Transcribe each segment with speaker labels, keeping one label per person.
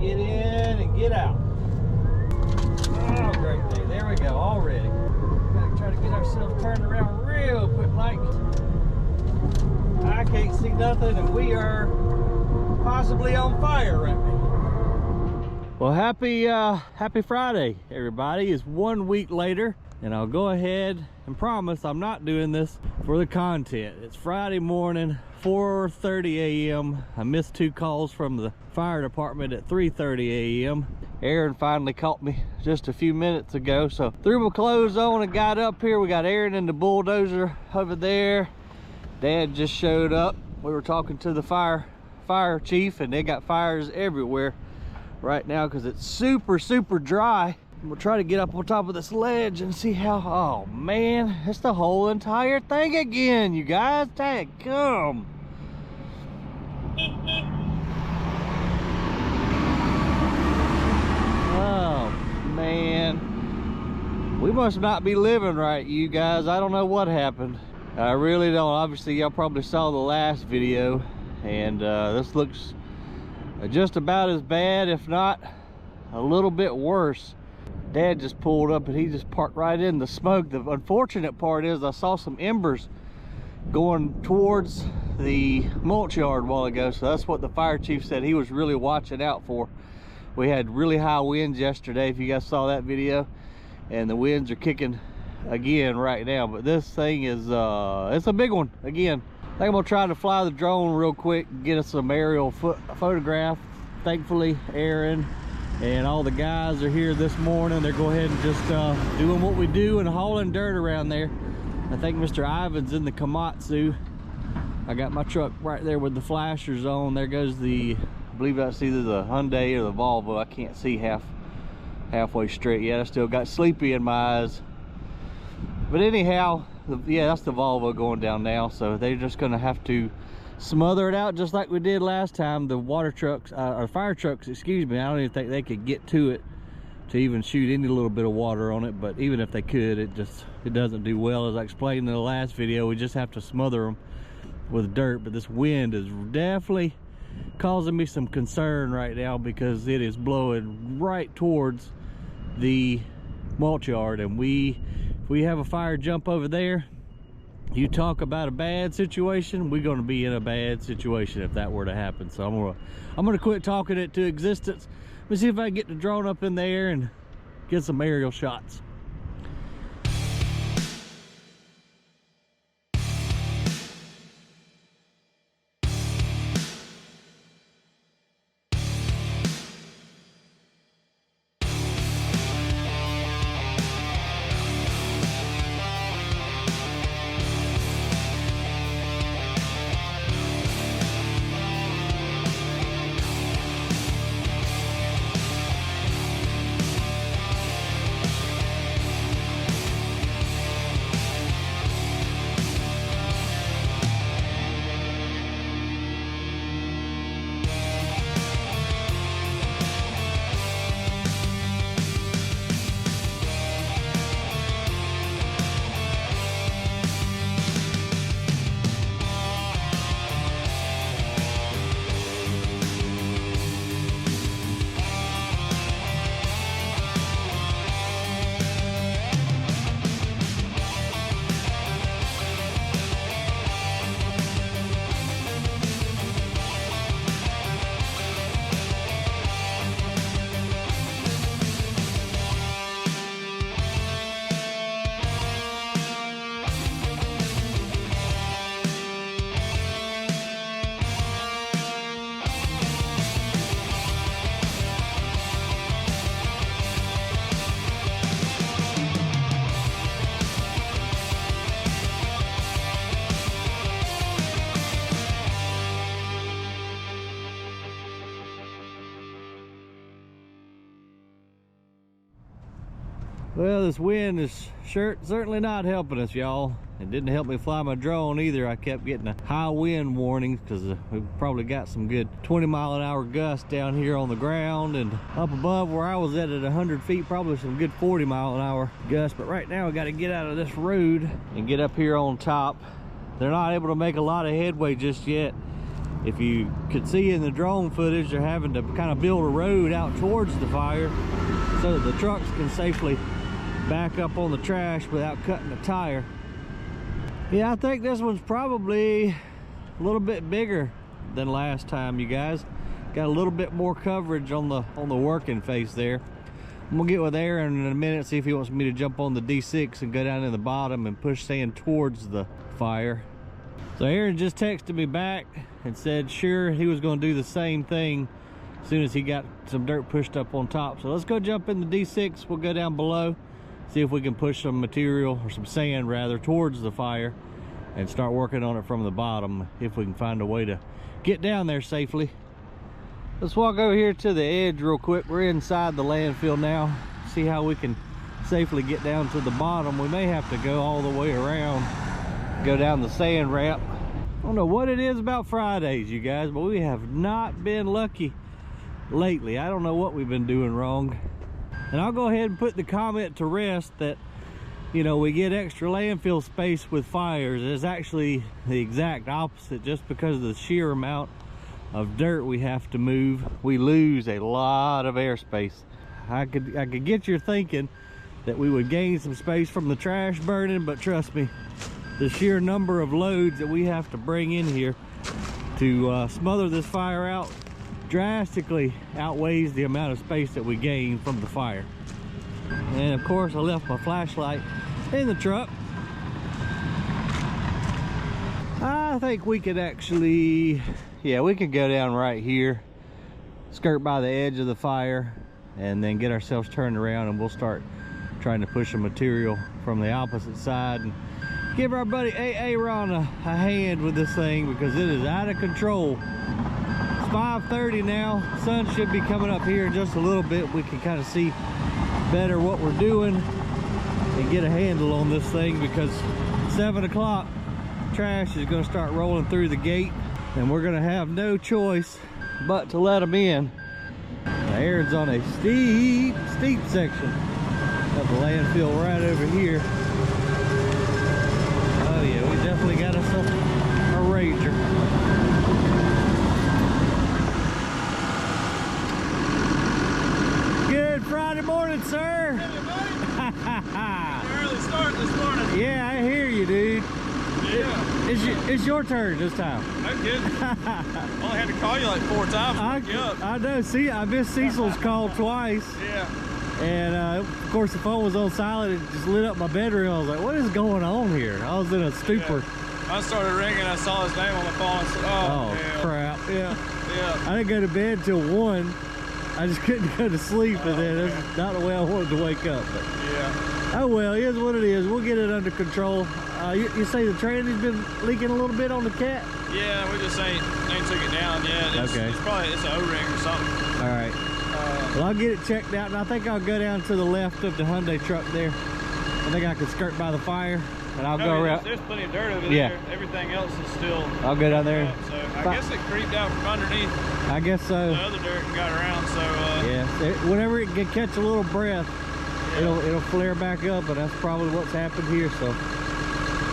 Speaker 1: get in and get out. Oh, great day. There we go, already. Gotta try to get ourselves turned around real quick like. I can't see nothing and we are possibly on fire right now. Well, happy Friday, everybody. It's 1 week later, and I'll go ahead and promise I'm not doing this for the content. It's Friday morning, 4:30 a.m. I missed 2 calls from the fire department at 3:30 a.m. Aaron finally caught me just a few minutes ago, so threw my clothes on and got up here. We got Aaron in the bulldozer over there. Dad just showed up. We were talking to the fire chief, and they got fires everywhere right now because it's super dry. We'll try to get up on top of this ledge and see how. Oh man, it's the whole entire thing again, you guys. Dadgum. Oh man, we must not be living right, you guys. I don't know what happened. I really don't. Obviously y'all probably saw the last video, and this looks just about as bad, if not a little bit worse. Dad just pulled up and he just parked right in the smoke. The unfortunate part is I saw some embers going towards the mulch yard a while ago, so that's what the fire chief said he was really watching out for. We had really high winds yesterday, if you guys saw that video, and the winds are kicking again right now. But this thing is it's a big one again. I think I'm gonna try to fly the drone real quick and get us some aerial photograph. Thankfully Aaron and all the guys are here this morning. They're going ahead and just doing what we do and hauling dirt around there. I think Mr. Ivan's in the Komatsu. I got my truck right there with the flashers on. There goes the, I believe that's either the Hyundai or the Volvo. I can't see halfway straight yet. I still got sleepy in my eyes. But anyhow, yeah, that's the Volvo going down now. So they're just gonna have to smother it out just like we did last time. The water trucks, or fire trucks, excuse me, I don't even think they could get to it to even shoot any little bit of water on it. But even if they could, it doesn't do well. As I explained in the last video, we just have to smother them with dirt. But this wind is definitely causing me some concern right now because it is blowing right towards the mulch yard, and if we have a fire jump over there, you talk about a bad situation, we're going to be in a bad situation if that were to happen. So I'm gonna quit talking it to existence. Let me see if I can get the drone up in the air and get some aerial shots. Well, this wind is certainly not helping us, y'all. It didn't help me fly my drone either. I kept getting a high wind warnings because we've probably got some good 20-mile-an-hour gusts down here on the ground, and up above where I was at 100 feet, probably some good 40-mile-an-hour gusts. But right now we got to get out of this road and get up here on top. They're not able to make a lot of headway just yet. If you could see in the drone footage, they're having to kind of build a road out towards the fire so that the trucks can safely back up on the trash without cutting a tire. Yeah, I think this one's probably a little bit bigger than last time, you guys. Got a little bit more coverage on the working face there. I'm gonna get with Aaron in a minute, see if he wants me to jump on the D6 and go down in the bottom and push sand towards the fire. So Aaron just texted me back and said sure, he was going to do the same thing as soon as he got some dirt pushed up on top. So let's go jump in the D6. We'll go down below, see if we can push some material, or some sand rather, towards the fire and start working on it from the bottom, if we can find a way to get down there safely. Let's walk over here to the edge real quick. We're inside the landfill now. See how we can safely get down to the bottom. We may have to go all the way around, go down the sand ramp. I don't know what it is about Fridays, you guys, but we have not been lucky lately. I don't know what we've been doing wrong. And I'll go ahead and put the comment to rest that, you know, we get extra landfill space with fires. It's actually the exact opposite. Just because of the sheer amount of dirt we have to move, we lose a lot of airspace. I could get you thinking that we would gain some space from the trash burning, but trust me, the sheer number of loads that we have to bring in here to smother this fire out drastically outweighs the amount of space that we gain from the fire. And of course, I left my flashlight in the truck. I think we could actually, yeah, we could go down right here, skirt by the edge of the fire, and then get ourselves turned around, and we'll start trying to push some material from the opposite side and give our buddy Aaron a hand with this thing, because it is out of control. It's 5:30 now. Sun should be coming up here in just a little bit. We can kind of see better what we're doing and get a handle on this thing, because 7 o'clock trash is going to start rolling through the gate, and we're going to have no choice but to let them in. Now, Aaron's on a steep section of the landfill right over here. Oh yeah, we definitely got us a rager. Good Friday morning, sir.
Speaker 2: Early start this morning.
Speaker 1: Yeah, I hear you, dude.
Speaker 2: Yeah.
Speaker 1: It's your turn this time.
Speaker 2: No kidding. Only had to call you like 4 times to wake you up.
Speaker 1: I know. See, I missed Cecil's call twice.
Speaker 2: Yeah.
Speaker 1: And of course the phone was on silent. It just lit up my bedroom. I was like, what is going on here? I was in a stupor.
Speaker 2: Yeah. I started ringing. I saw his name on the phone. I said, oh
Speaker 1: crap. Yeah.
Speaker 2: Yeah.
Speaker 1: I didn't go to bed till 1. I just couldn't go to sleep, and then that's not the way I wanted to wake up. But
Speaker 2: yeah.
Speaker 1: Oh well, it is what it is. We'll get it under control. You say the tranny's been leaking a little bit on the cat?
Speaker 2: Yeah, we just ain't took it down yet.
Speaker 1: Okay.
Speaker 2: It's probably an O-ring or something.
Speaker 1: All right. Well, I'll get it checked out, and I think I'll go down to the left of the Hyundai truck there. I think I can skirt by the fire, and I'll go around.
Speaker 2: There's plenty of dirt over there. Everything else is still.
Speaker 1: I'll go down there.
Speaker 2: So I guess it creeped out from underneath.
Speaker 1: I guess so.
Speaker 2: The other dirt and got around. So
Speaker 1: yeah, whenever it can catch a little breath, it'll flare back up, and that's probably what's happened here. So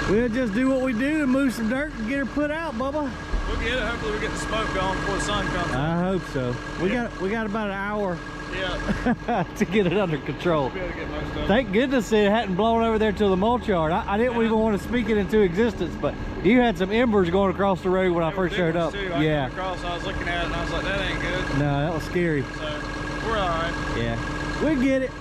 Speaker 1: we'll just do what we do and move some dirt and get her put out, Bubba.
Speaker 2: We'll get it. Hopefully we get the smoke going before the sun comes.
Speaker 1: I hope so. We got about an hour.
Speaker 2: Yeah.
Speaker 1: To get it under control.
Speaker 2: We'll be able to get most of it.
Speaker 1: Thank goodness it hadn't blown over there to the mulch yard. I didn't even want to speak it into existence, but you had some embers going across the road when I first showed up.
Speaker 2: I came across, I was looking at it and I was like, that ain't good.
Speaker 1: No, that was scary.
Speaker 2: So we're all right.
Speaker 1: Yeah, we get it.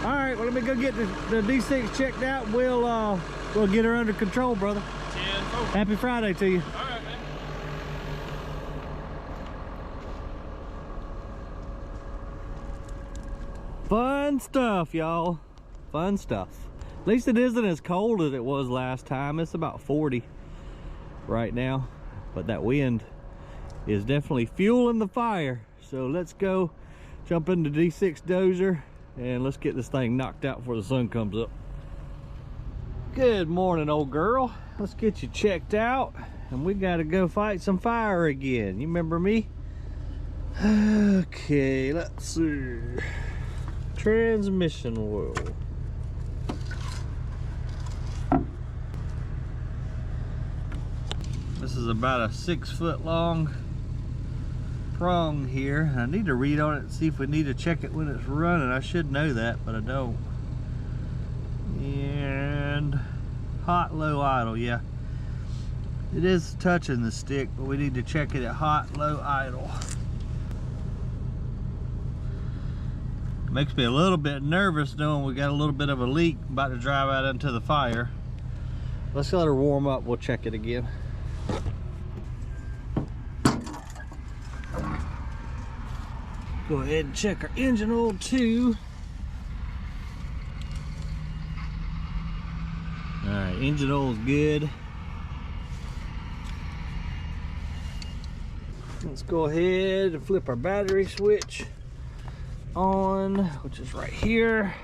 Speaker 1: All right, well, let me go get the D6 checked out. We'll get her under control, brother.
Speaker 2: 10-4.
Speaker 1: Happy Friday to you.
Speaker 2: All right, man.
Speaker 1: Fun stuff, y'all. Fun stuff. At least it isn't as cold as it was last time. It's about 40 right now, but that wind is definitely fueling the fire. So let's go jump into D6 dozer and let's get this thing knocked out before the sun comes up. Good morning, old girl. Let's get you checked out, and we gotta go fight some fire again. You remember me? Okay, let's see. Transmission oil. This This is about a 6 foot long prong here. I need to read on it and see if we need to check it when it's running. I should know that, but I don't. And hot, low, idle. Yeah, it is touching the stick, but we need to check it at hot, low, idle. Makes me a little bit nervous knowing we got a little bit of a leak about to drive out into the fire. Let's let her warm up, we'll check it again. Go ahead and check our engine oil too. Alright, engine oil is good. Let's go ahead and flip our battery switch on, which is right here.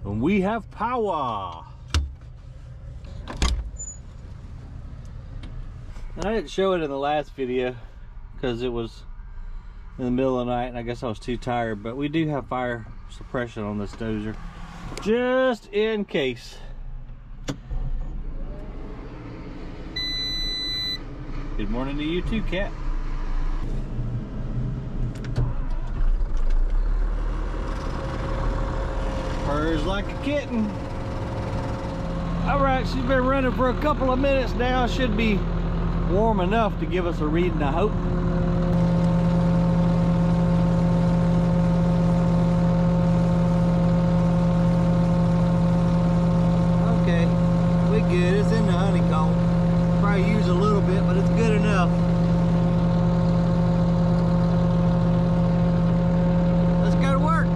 Speaker 1: And we have power. And I didn't show it in the last video because it was in the middle of the night and I guess I was too tired, but we do have fire suppression on this dozer just in case. Good morning to you too, Cat. Purrs like a kitten. All right, she's been running for a couple of minutes now. Should be warm enough to give us a reading, I hope. Okay, we good. It's in the honeycomb. Probably use a little bit, but it's good enough. Let's go to work.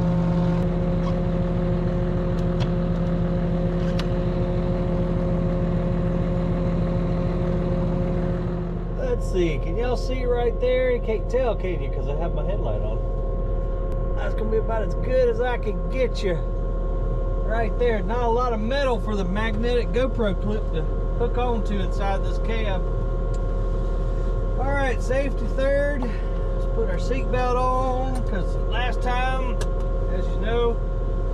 Speaker 1: Let's see, can y'all see right there? You can't tell, can you? Because I have my headlight on. That's gonna be about as good as I can get you. Right there. Not a lot of metal for the magnetic GoPro clip to hook onto inside this cab. All right, safety third. Let's put our seatbelt on because last time, as you know,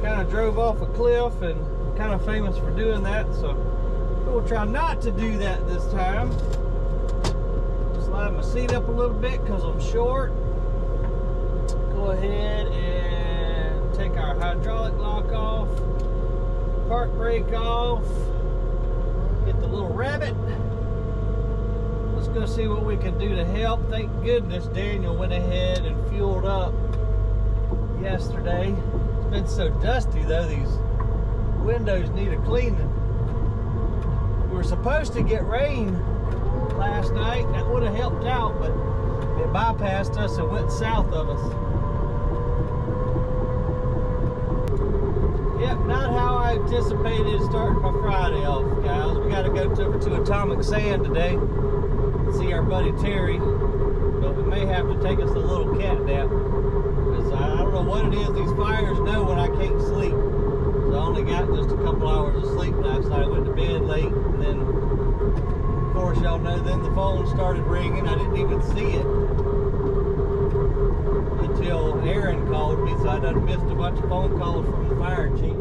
Speaker 1: kind of drove off a cliff and I'm kind of famous for doing that. So we'll try not to do that this time. Slide my seat up a little bit because I'm short. Go ahead and take our hydraulic lock off. Park brake off. Get the little rabbit. Let's go see what we can do to help. Thank goodness Daniel went ahead and fueled up yesterday. It's been so dusty though, these windows need a cleaning. We were supposed to get rain last night. That would have helped out, but it bypassed us and went south of us. Yep, not how I anticipated starting my Friday off, guys. We got to go over to Atomic Sand today and see our buddy Terry, but we may have to take us a little cat nap because I don't know what it is. These fires know when I can't sleep. So I only got just a couple hours of sleep last night. I went to bed late, and then, of course, y'all know, then the phone started ringing. I didn't even see it until Aaron called me, so I done missed a bunch of phone calls from the fire chief.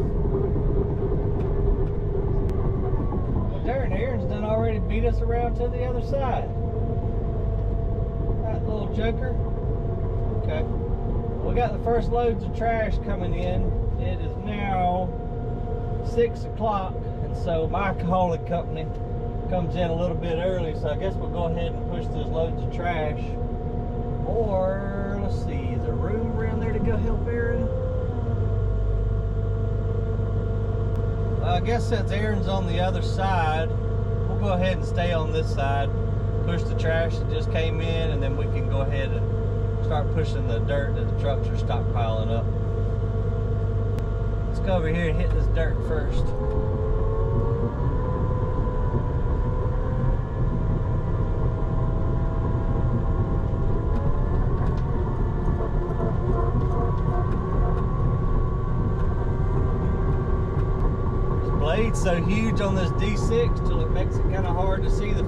Speaker 1: Well, darn, Aaron's done already beat us around to the other side. That little joker. Okay. We got the first loads of trash coming in. It is now 6 o'clock, and so my hauling company comes in a little bit early, so I guess we'll go ahead and push those loads of trash. Or, let's see, is there room around there to go help Aaron? I guess since Aaron's on the other side, we'll go ahead and stay on this side, push the trash that just came in, and then we can go ahead and start pushing the dirt that the trucks are stockpiling up. Let's go over here and hit this dirt first. Blade's so huge on this D6 till it makes it kind of hard to see the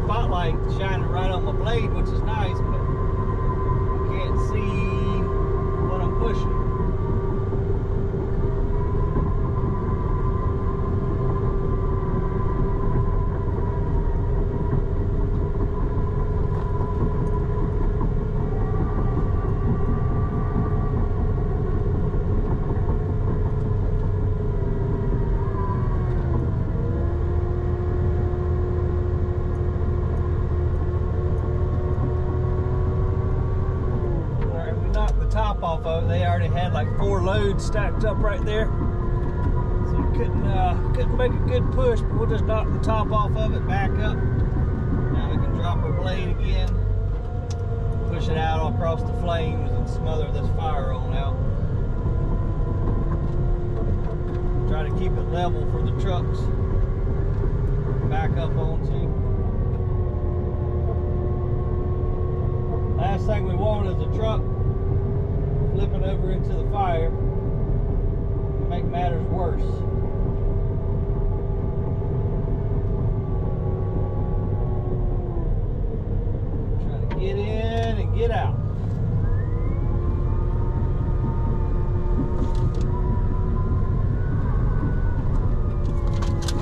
Speaker 1: spotlight shining right on my blade, which is nice, but I can't see pushing. Top off of it. They already had like 4 loads stacked up right there, so we couldn't make a good push, but we'll just knock the top off of it, back up. Now we can drop our blade again, push it out across the flames and smother this fire on out. Try to keep it level for the trucks back up onto. Last thing we want is a truck flipping over into the fire and make matters worse. Try to get in and get out.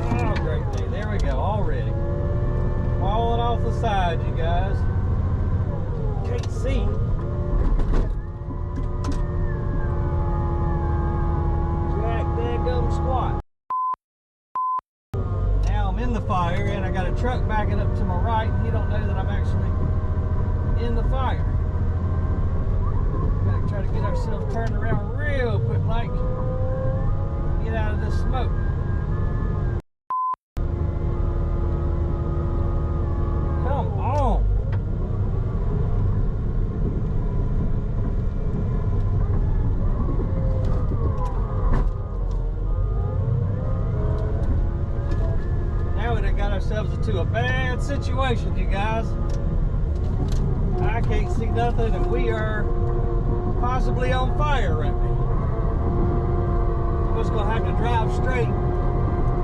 Speaker 1: Oh, great day. There we go, already. Falling off the side, you guys. Can't see. Squat. Now I'm in the fire and I got a truck backing up to my right, and he don't know that I'm actually in the fire. Gotta try to get ourselves turned around real quick, like get out of this smoke. Come on. Got ourselves into a bad situation, you guys. I can't see nothing and we are possibly on fire right now. I'm just gonna have to drive straight,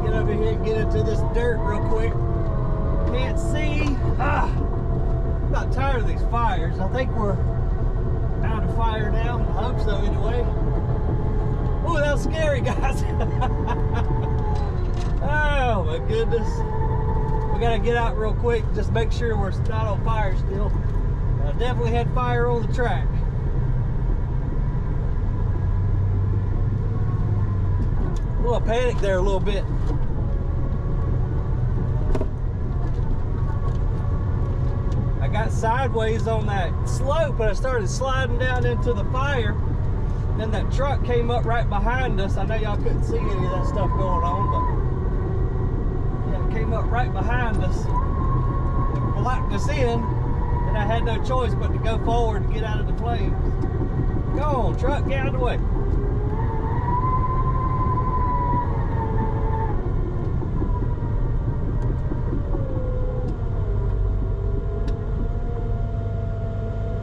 Speaker 1: get over here and get into this dirt real quick. Can't see. I'm not tired of these fires. I think we're out of fire now. I hope so anyway. Oh, that was scary, guys. Oh my goodness. We gotta get out real quick, just make sure we're not on fire still. I definitely had fire on the track. Oh, I panicked there a little bit. I got sideways on that slope and I started sliding down into the fire. Then that truck came up right behind us. I know y'all couldn't see any of that stuff going on, but came up right behind us and blocked us in, and I had no choice but to go forward and get out of the flames. Go on, truck, get out of the way.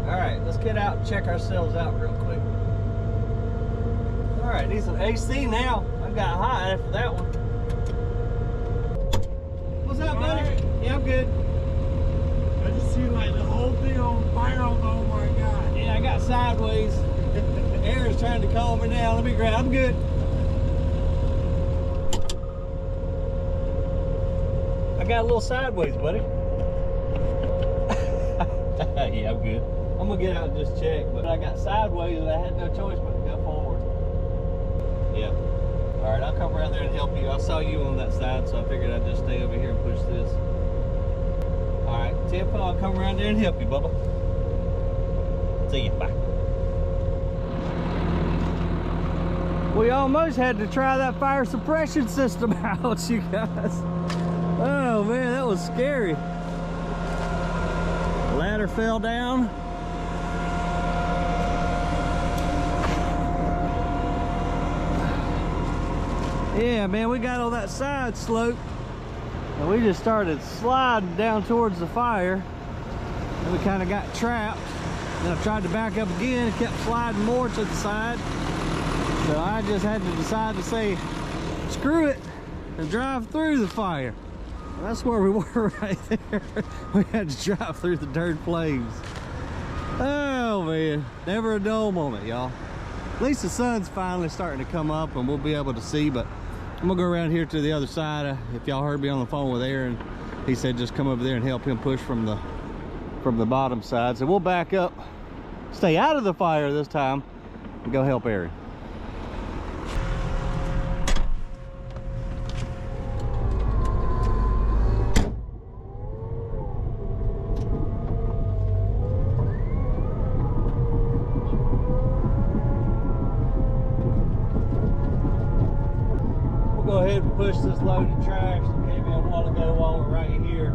Speaker 1: Alright, let's get out and check ourselves out real quick. Alright, need some AC now. I got hot after that one. What's up, buddy? Right. Yeah, I'm good.
Speaker 3: I just see like the whole thing on fire. Oh my god.
Speaker 1: Yeah, I got sideways. Aaron's trying to calm me down. Let me grab. I'm good. I got a little sideways, buddy. Yeah, I'm good. I'm gonna get out and just check, but I got sideways and I had no choice but to go forward. Yeah. All right, I'll come around there and help you. I saw you on that side, so I figured I'd just stay over here and push this. All right, Tip, I'll come around there and help you, Bubba. See you, bye. We almost had to try that fire suppression system out, you guys. Oh man, that was scary. The ladder fell down. Yeah, man, we got on that side slope and we just started sliding down towards the fire, and we kind of got trapped. Then I tried to back up again and kept sliding more to the side. So I just had to decide to say, screw it, and drive through the fire. And that's where we were right there. We had to drive through the dirt flames. Oh man, never a dull moment, y'all. At least the sun's finally starting to come up and we'll be able to see. But I'm gonna go around here to the other side. If y'all heard me on the phone with Aaron, he said just come over there and help him push from the bottom side. So we'll back up, stay out of the fire this time, and go help Aaron. Go ahead and push this load of trash that came in a while ago while we're right here.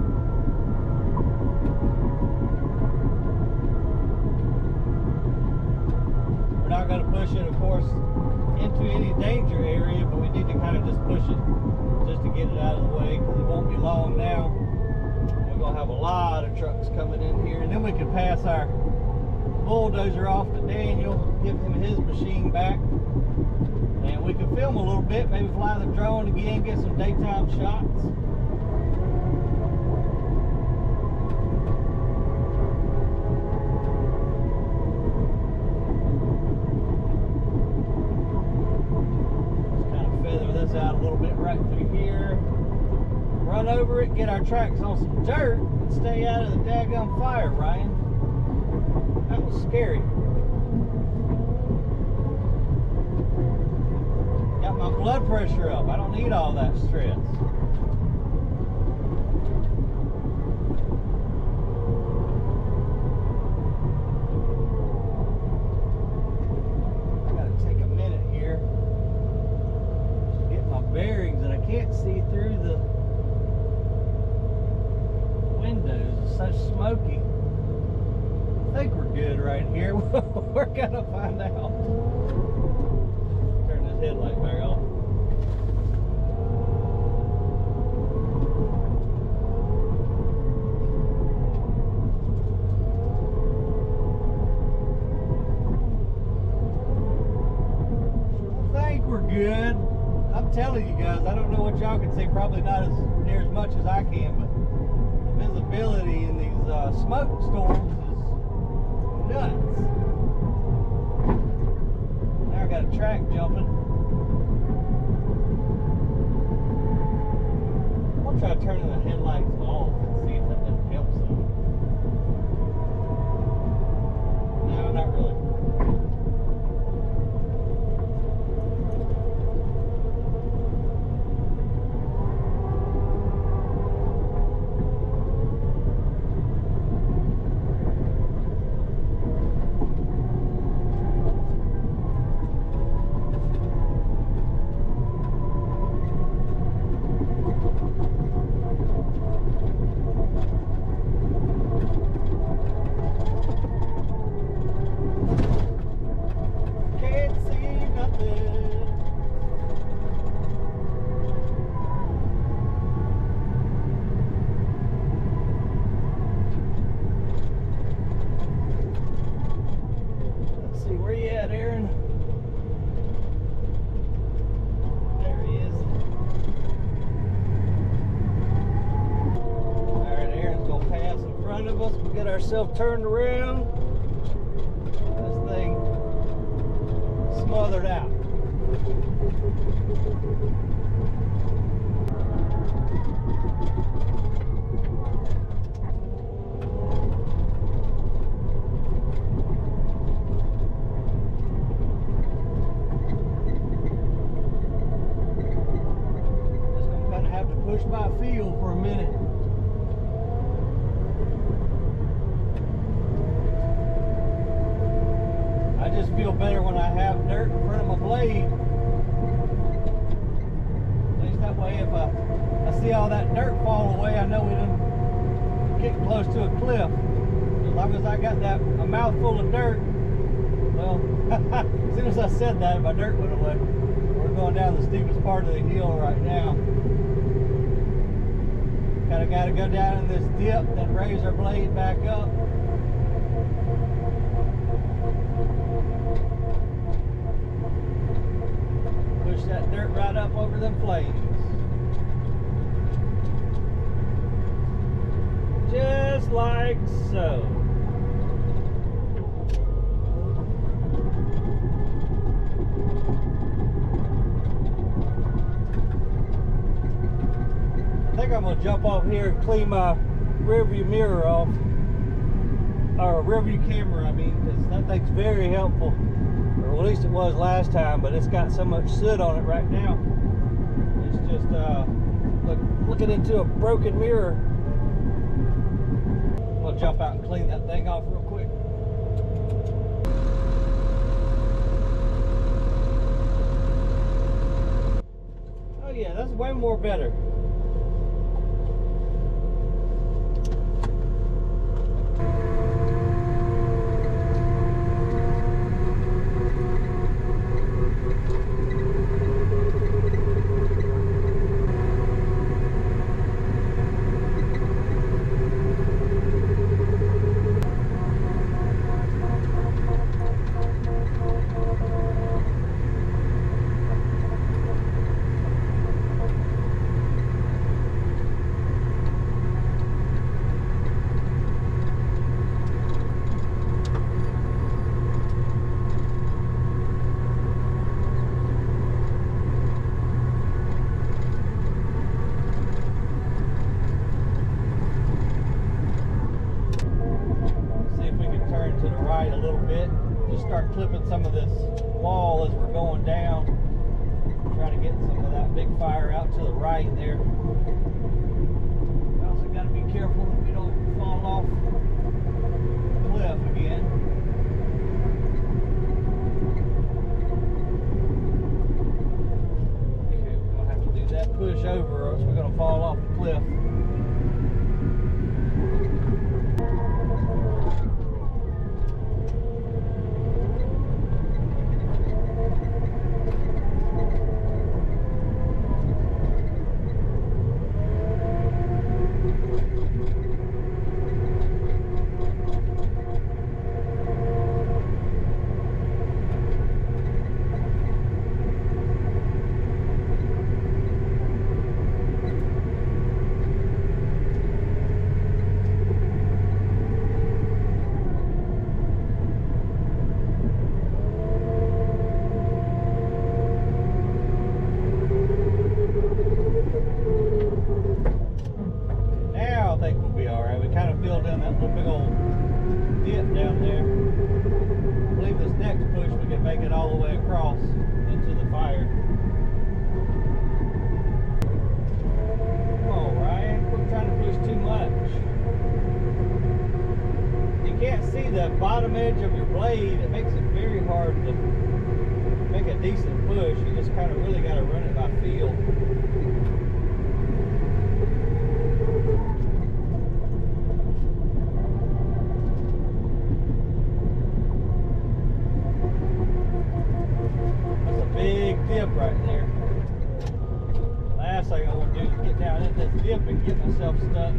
Speaker 1: We're not going to push it, of course, into any danger area, but we need to kind of just push it just to get it out of the way, because it won't be long now. We're going to have a lot of trucks coming in here, and then we can pass our bulldozer off to Daniel, give him his machine back. And we can film a little bit, maybe fly the drone again, get some daytime shots. Just kind of feather this out a little bit right through here. Run over it, get our tracks on some dirt, and stay out of the daggum fire, Ryan. That was scary. Got my blood pressure up. I don't need all that stress. I gotta take a minute here to get my bearings, and I can't see through the windows. It's so smoky. I think we're good right here. We're gonna find out. Turn this headlight back on. I think we're good. I'm telling you guys, I don't know what y'all can see. Probably not as near as much as I can, but the visibility in these smoke storms is nuts. Now I got a track jumping. I'll try turning the headlights off and see if that doesn't help some. No, not really. Ourselves turned around. This thing smothered out. Just gonna kind of have to push by feel for a minute. I just feel better when I have dirt in front of my blade. At least that way, if I see all that dirt fall away, I know we done get close to a cliff. As long as I got that a mouthful of dirt, well, as soon as I said that, my dirt went away. We're going down the steepest part of the hill right now. Kind of got to go down in this dip, then raise our blade back up. Push that dirt right up over them flames. Just like so. think I'm gonna jump off here and clean my rearview mirror off, or rearview camera, I mean, because that thing's very helpful, or at least it was last time, but it's got so much soot on it right now. It's just looking into a broken mirror. I'm gonna jump out and clean that thing off real quick. Oh yeah, that's way more better. A little bit, just start clipping some of this wall as we're going down, try to get some of that big fire out to the right there. We also got to be careful that we don't fall off the cliff again. Okay, we're going to have to do that push over or else we're going to fall off the cliff. Make it all the way across into the fire. Come on, Ryan, quit trying to push too much. You can't see the bottom edge of your blade. It makes it very hard to make a decent push. You just kind of really got to run it by feel. Dip right there. Last thing I want to do is get down in this dip and get myself stuck.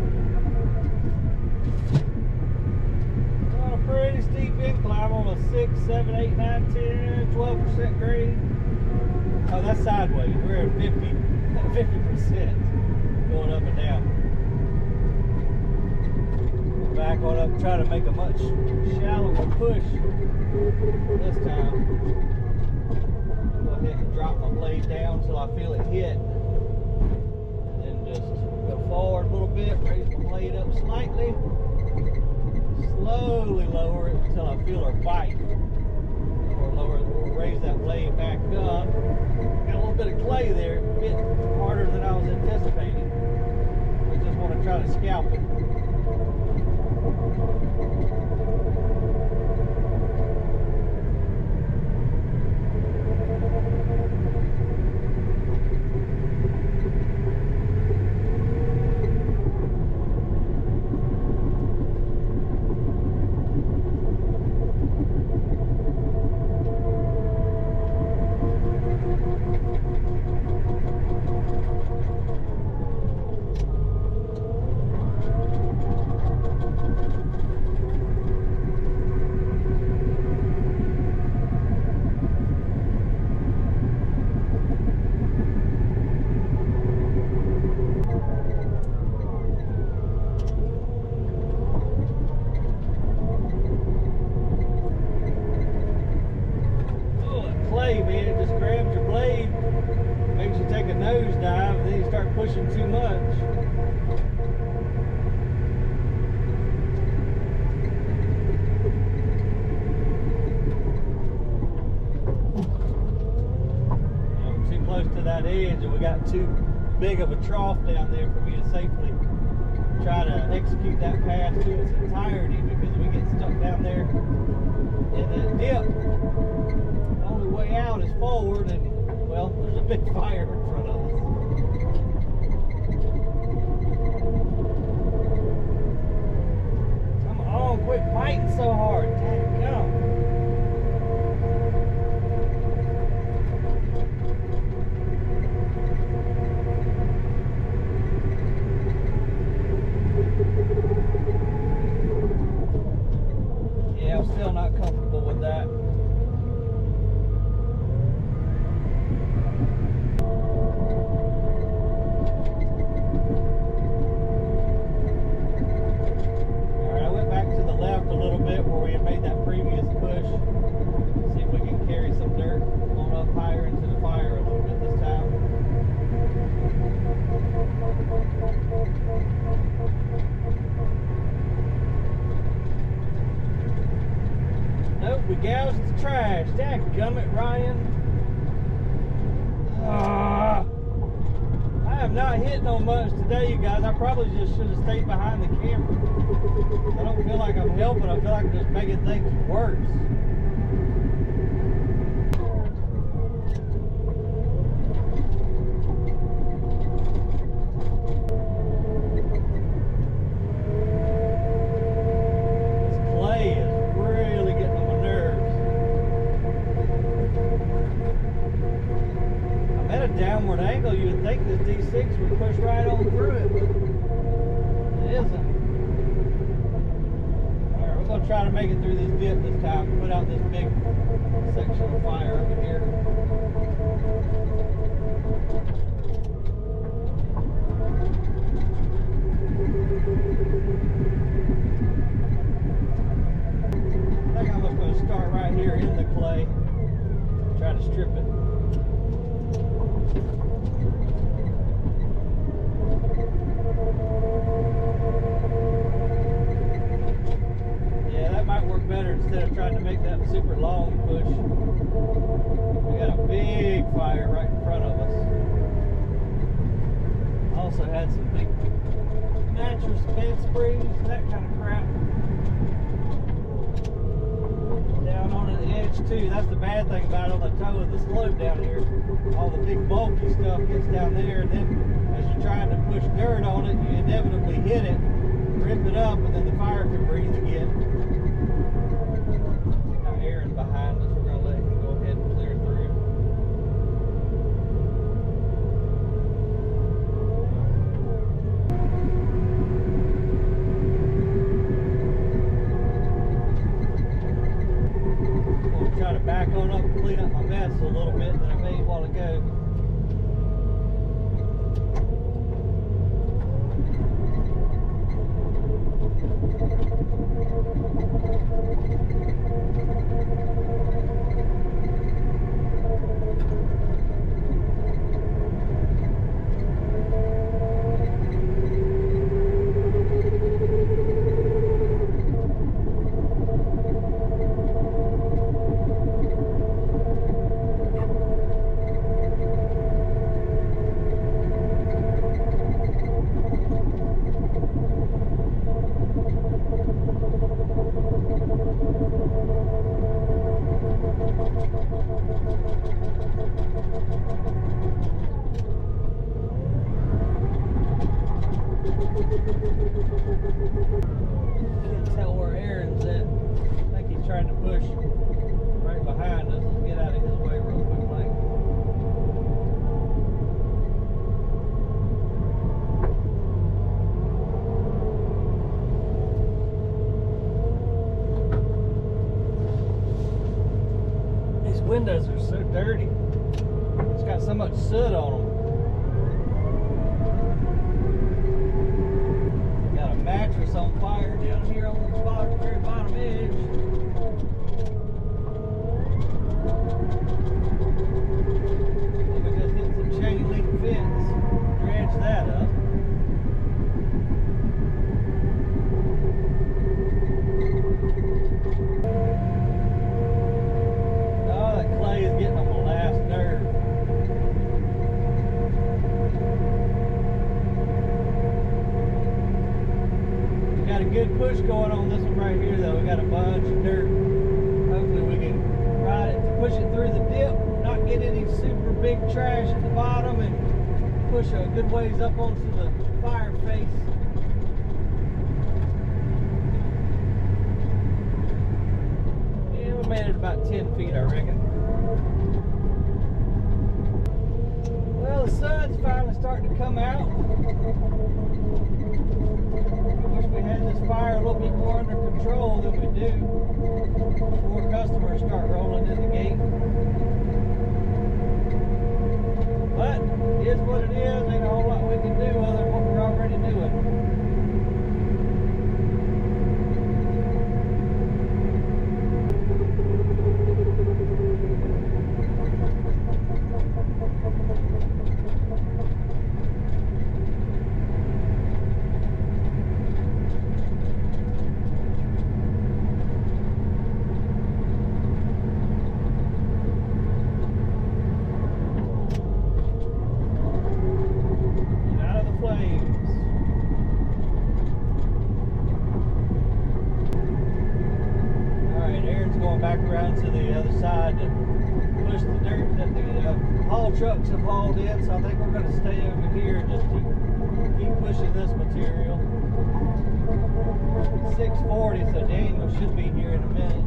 Speaker 1: On a pretty steep incline on a 6, 7, 8, 9, 10, 12% grade. Oh, that's sideways. We're at 50% going up and down. Back on up, try to make a much shallower push this time. Go ahead and drop my blade down until I feel it hit. And then just go forward a little bit, raise my blade up slightly. Slowly lower it until I feel her bite. We'll raise that blade back up. Got a little bit of clay there, a bit harder than I was anticipating. I just want to try to scalp it. pushing too much. I'm too close to that edge, and we got too big of a trough down there for me to safely try to execute that pass to its entirety, because we get stuck down there in that dip. The only way out is forward, and well, there's a big fire in front of us. Come on, quit biting so hard. Dadgum. Yeah, I'm still not comfortable with that. Alright, I went back to the left a little bit where we had made that previous push. See if we can carry some dirt on up higher into the fire a little bit this time. Nope, we gouged the trash. Dadgummit, Ryan. I am not hitting on much today, you guys. I probably just should have stayed behind the camera. I don't feel like I'm helping. I feel like I'm just making things worse. Downward angle, you would think this D6 would push right on through it, but it isn't. Alright, we're going to try to make it through this dip this time, put out this big section of fire over here. I think I'm just going to start right here in the clay, try to strip it. Yeah, that might work better instead of trying to make that super long push. We got a big fire right in front of us. Also had some big mattress bed springs and that kind of crap down on the edge too. That's the bad thing about it on the toe of the slope down here. All the big bulky stuff gets down there, and then as you're trying to push dirt on it, you inevitably hit it, rip it up, and then the fire can breathe again. Now Aaron's behind us. We're going to let him go ahead and clear through. I'm going to try to back on up and clean up my mess a little bit that I made a while ago. Can't tell where Aaron's at. I think he's trying to push right behind us. Let's get out of his way real quickly. These windows are so dirty. It's got so much soot on them. Got a mattress on fire down here on the very bottom edge. We just hit some chain link fence, dredge that up. a good push going on this one right here though. We got a bunch of dirt. Hopefully we can ride it to push it through the dip, not get any super big trash at the bottom, and push a good ways up onto the fire face. Yeah, we made it about 10 feet, I reckon. Well, the sun's finally starting to come out. Wish we had this fire a little bit more under control than we do before customers start rolling in the gate. But it is what it is. Ain't a whole lot we can do other than what we're already doing. Back around to the other side to push the dirt that the haul trucks have hauled in, so I think we're going to stay over here and just keep pushing this material. It's 6:40, so Daniel should be here in a minute.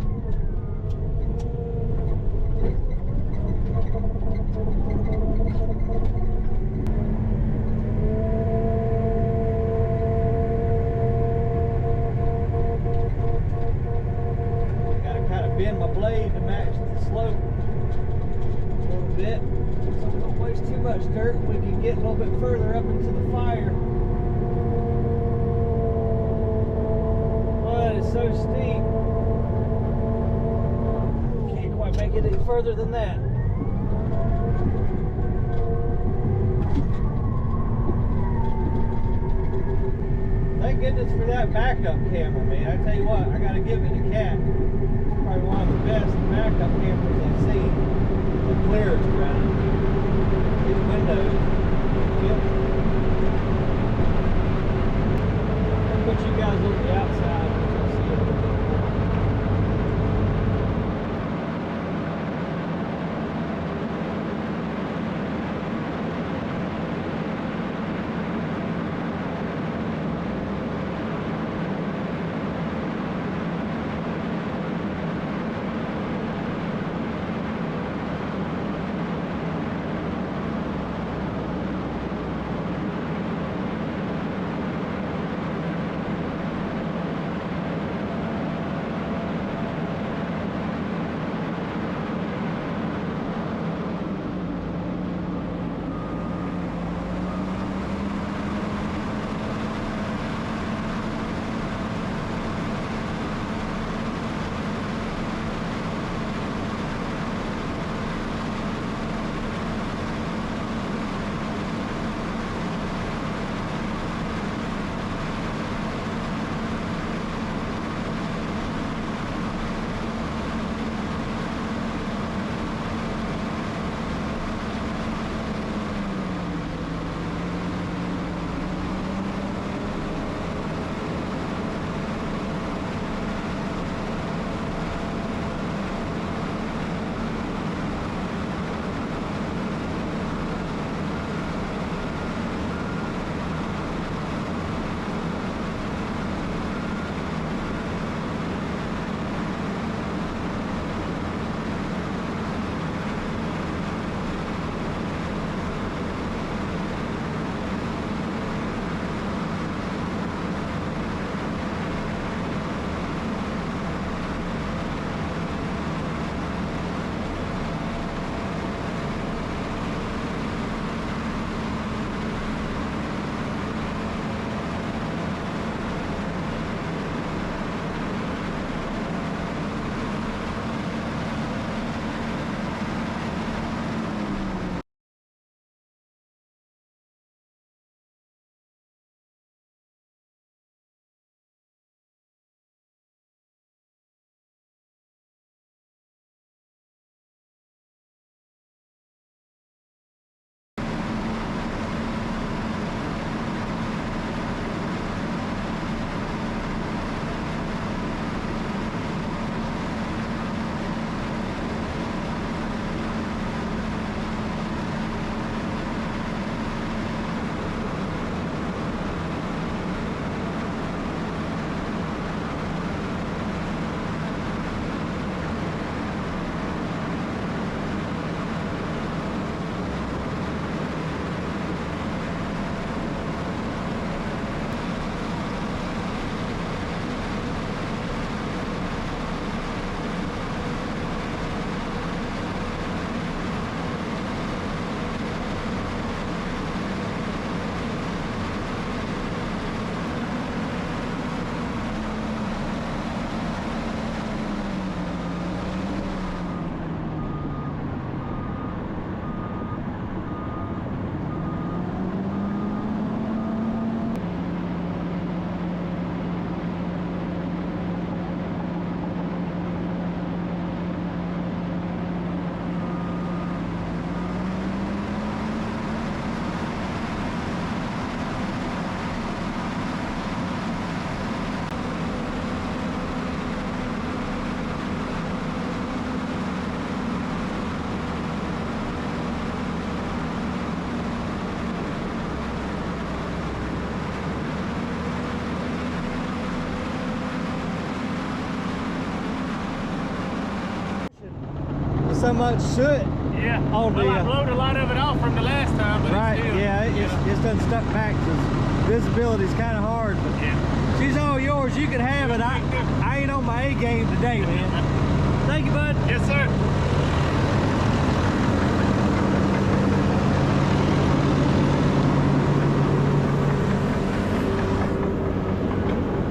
Speaker 1: Bend my blade to match the slope a little bit, so we don't waste too much dirt. We can get a little bit further up into the fire. But it's so steep, can't quite make it any further than that. Thank goodness for that backup camera, man. I tell you what, I gotta give it a cat. Probably one of the best backup cameras I've seen. The clearest around these windows. Yep. I'll put you guys on the outside, which you'll see a little bit more. so much soot.
Speaker 3: Yeah.
Speaker 1: On
Speaker 3: Well,
Speaker 1: the,
Speaker 3: I blowed a lot of it off from the last time, but
Speaker 1: right,
Speaker 3: it's still,
Speaker 1: yeah, it's done stuck back. Visibility's kind of hard, but
Speaker 3: yeah.
Speaker 1: she's all yours. You can have it. I ain't on my A game today, man. Thank you, bud.
Speaker 3: Yes, sir.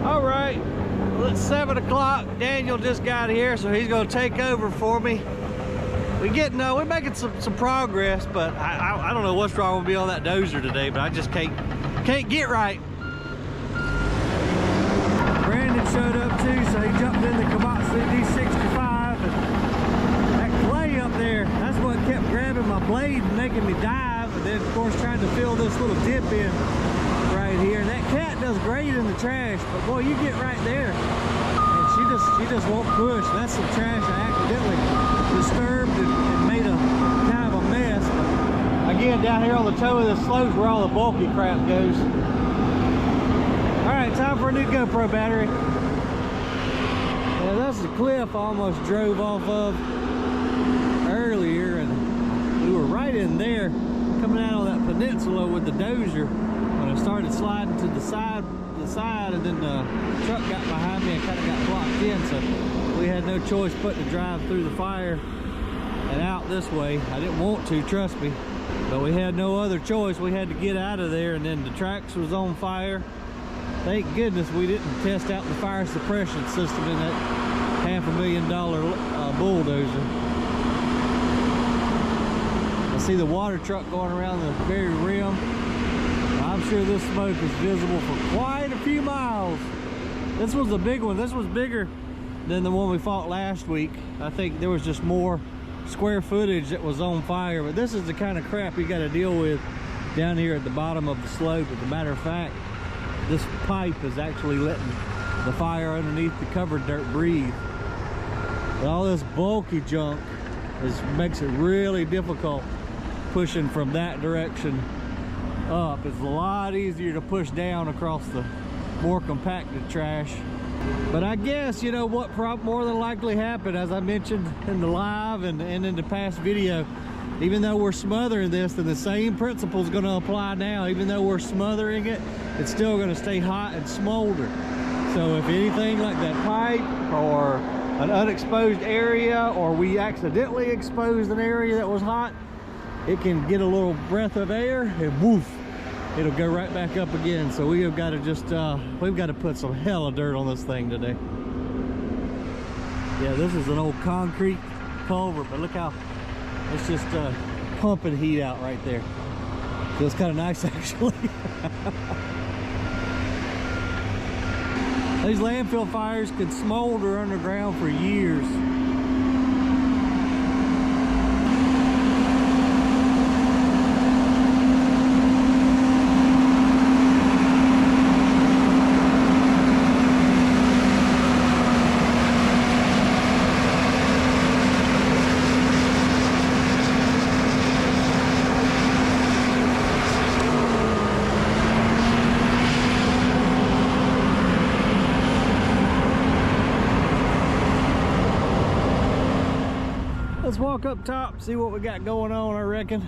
Speaker 1: All right, well, it's 7 o'clock. Daniel just got here, so he's gonna take over for me. We're making some progress, but I don't know what's wrong with me on that dozer today, but I just can't get right. Brandon showed up too, so he jumped in the Komatsu D65, and that clay up there, that's what kept grabbing my blade and making me dive, and then of course trying to fill this little dip in right here. And that cat does great in the trash, but boy, you get right there and she just won't push. That's some trash I accidentally disturbed and made a kind of a mess. But again, down here on the toe of the slope where all the bulky crap goes. All right, time for a new GoPro battery. Yeah, that's the cliff I almost drove off of earlier, and we were right in there coming out on that peninsula with the dozer when I started sliding to the side, and then the truck got behind me and kind of got blocked in, so we had no choice but to drive through the fire and out this way. I didn't want to, trust me, but we had no other choice. We had to get out of there, and then the tracks was on fire. Thank goodness we didn't test out the fire suppression system in that $500,000 bulldozer. I see the water truck going around the very rim. I'm sure this smoke is visible for quite a few miles. This was a big one. This was bigger than the one we fought last week. I think there was just more square footage that was on fire, but this is the kind of crap you got to deal with down here at the bottom of the slope. As a matter of fact, this pipe is actually letting the fire underneath the covered dirt breathe. But all this bulky junk makes it really difficult pushing from that direction up. It's a lot easier to push down across the more compacted trash. But I guess, you know what more than likely happened, as I mentioned in the live and in the past video, even though we're smothering this, then the same principle is going to apply now. Even though we're smothering it, it's still going to stay hot and smolder. So if anything like that pipe or an unexposed area, or we accidentally exposed an area that was hot, it can get a little breath of air and woof, it'll go right back up again. So we have got to just we've got to put some hella dirt on this thing today. Yeah, this is an old concrete culvert, but look how it's just pumping heat out right there. Feels kind of nice actually. These landfill fires could smolder underground for years. Let's walk up top, see what we got going on, I reckon.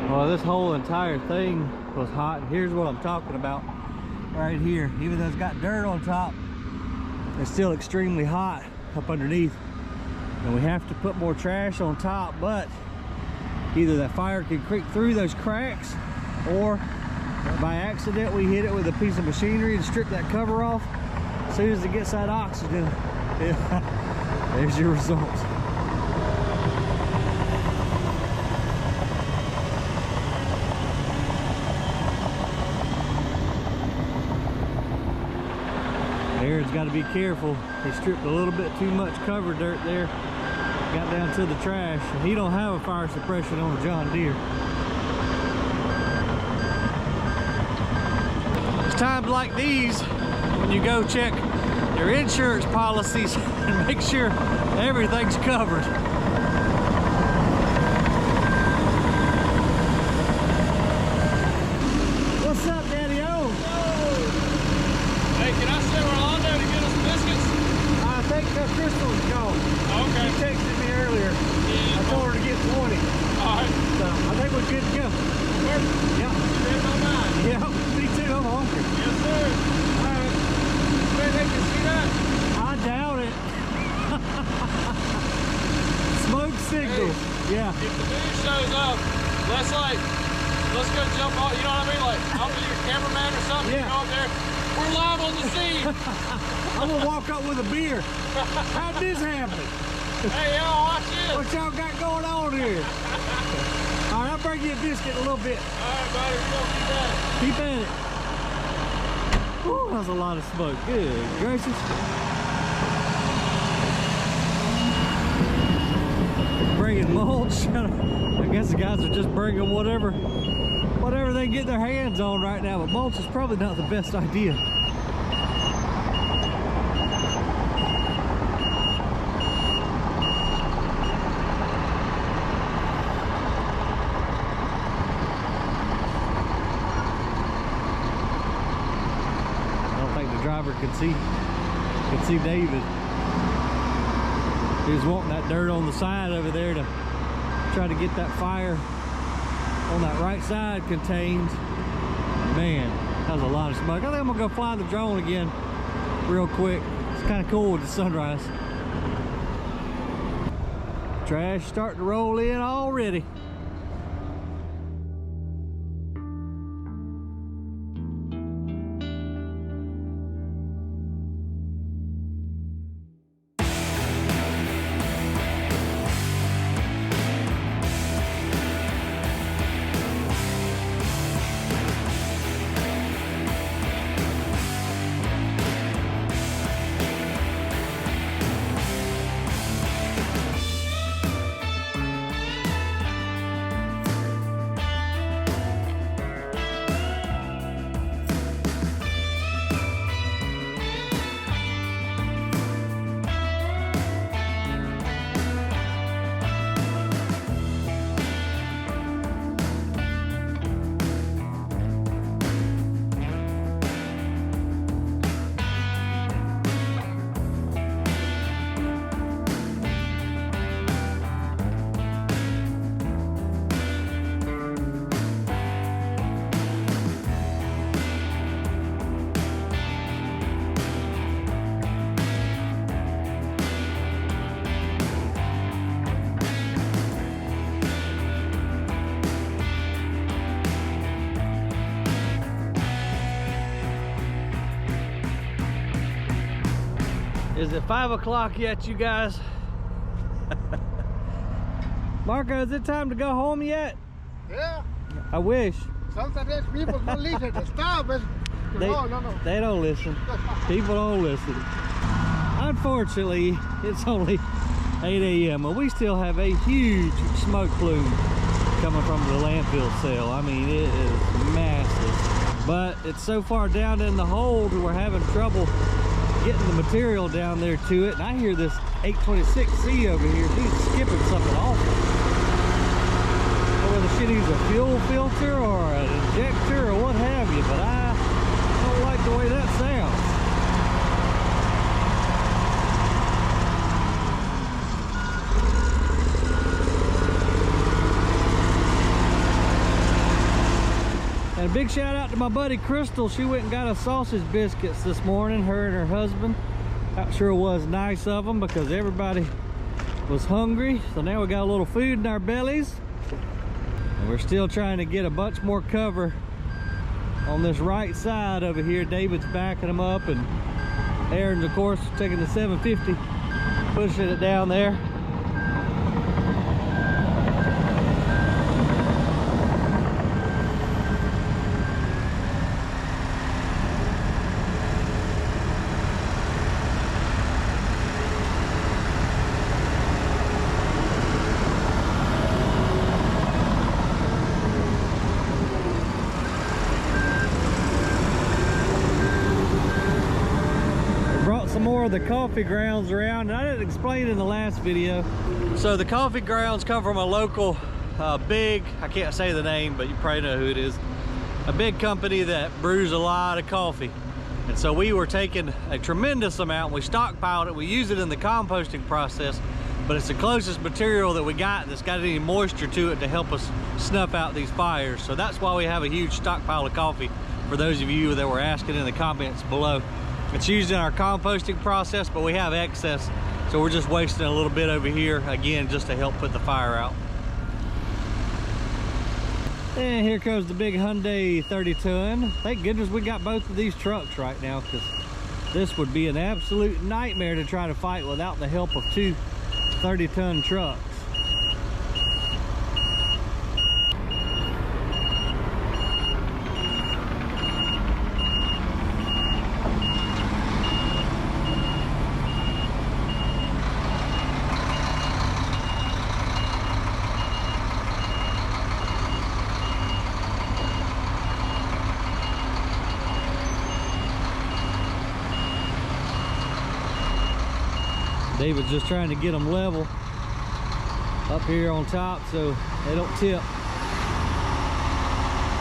Speaker 1: Well, this whole entire thing was hot, and here's what I'm talking about right here. Even though it's got dirt on top, it's still extremely hot up underneath. And we have to put more trash on top, but either that fire can creep through those cracks, or by accident we hit it with a piece of machinery and strip that cover off. As soon as it gets that oxygen, there's your results. Aaron's got to be careful. He stripped a little bit too much cover dirt there. Got down to the trash. And he don't have a fire suppression on a John Deere. It's times like these when you go check their insurance policies and make sure everything's covered. What's up, Daddy-O?
Speaker 2: Hey, can I send Rolando to get us biscuits?
Speaker 3: I think Crystal's gone.
Speaker 2: Okay.
Speaker 3: She texted me earlier.
Speaker 2: Yeah.
Speaker 3: I told her to get 20.
Speaker 2: All right.
Speaker 3: So I think we're good to go.
Speaker 2: Perfect.
Speaker 3: Yeah.
Speaker 2: Stand by mine.
Speaker 3: Yeah, me too. I'm hungry.
Speaker 2: Yes, sir.
Speaker 3: All right.
Speaker 2: Wait, they can see that?
Speaker 3: I doubt it. Smoke signals. Yeah.
Speaker 2: If the news shows up, let's go jump on, you know what I mean? Like, I'll be your cameraman or something.
Speaker 3: Yeah.
Speaker 2: You go up there. We're live on the scene.
Speaker 3: I'm gonna walk up with a beer. How'd this happen?
Speaker 2: Hey, y'all, watch this.
Speaker 3: What y'all got going on here? All right, I'll bring you a biscuit in a little bit.
Speaker 2: All right, buddy, we're gonna keep at it.
Speaker 3: Keep at it. Whew, that's a lot of smoke. Good gracious. Bringing mulch. I guess the guys are just bringing whatever they can get their hands on right now, but mulch is probably not the best idea. I don't think the driver could see David. He was wanting that dirt on the side over there to try to get that fire on that right side contained. Man, that was a lot of smoke. I think I'm gonna go fly the drone again real quick. It's kind of cool with the sunrise. Trash starting to roll in already. Is it 5 o'clock yet, you guys? Marco, is it time to go home yet?
Speaker 4: Yeah.
Speaker 3: I wish.
Speaker 4: Sometimes people don't listen to stop, but no.
Speaker 3: They don't listen. People don't listen. Unfortunately, it's only 8 a.m. but we still have a huge smoke plume coming from the landfill cell. I mean, it is massive. But it's so far down in the hold, we're having trouble getting the material down there to it. And I hear this 826C over here. He's skipping something awful. Whether she needs a fuel filter or an injector or what have you, but I don't like the way that sounds. And a big shout out to my buddy Crystal. She went and got us sausage biscuits this morning, her and her husband. That sure was nice of them because everybody was hungry. So now we got a little food in our bellies. And we're still trying to get a bunch more cover on this right side over here. David's backing them up, and Aaron's, of course, taking the 750, pushing it down there. more of the coffee grounds around. I didn't explain in the last video. So the coffee grounds come from a local big, I can't say the name, but you probably know who it is. A big company that brews a lot of coffee. And so we were taking a tremendous amount. We stockpiled it. We use it in the composting process, but it's the closest material that we got that's got any moisture to it to help us snuff out these fires. So that's why we have a huge stockpile of coffee, for those of you that were asking in the comments below. It's used in our composting process, but we have excess, so we're just wasting a little bit over here, again, just to help put the fire out. And here comes the big Hyundai 30-ton. Thank goodness we got both of these trucks right now, because this would be an absolute nightmare to try to fight without the help of two 30-ton trucks. David's just trying to get them level up here on top so they don't tip,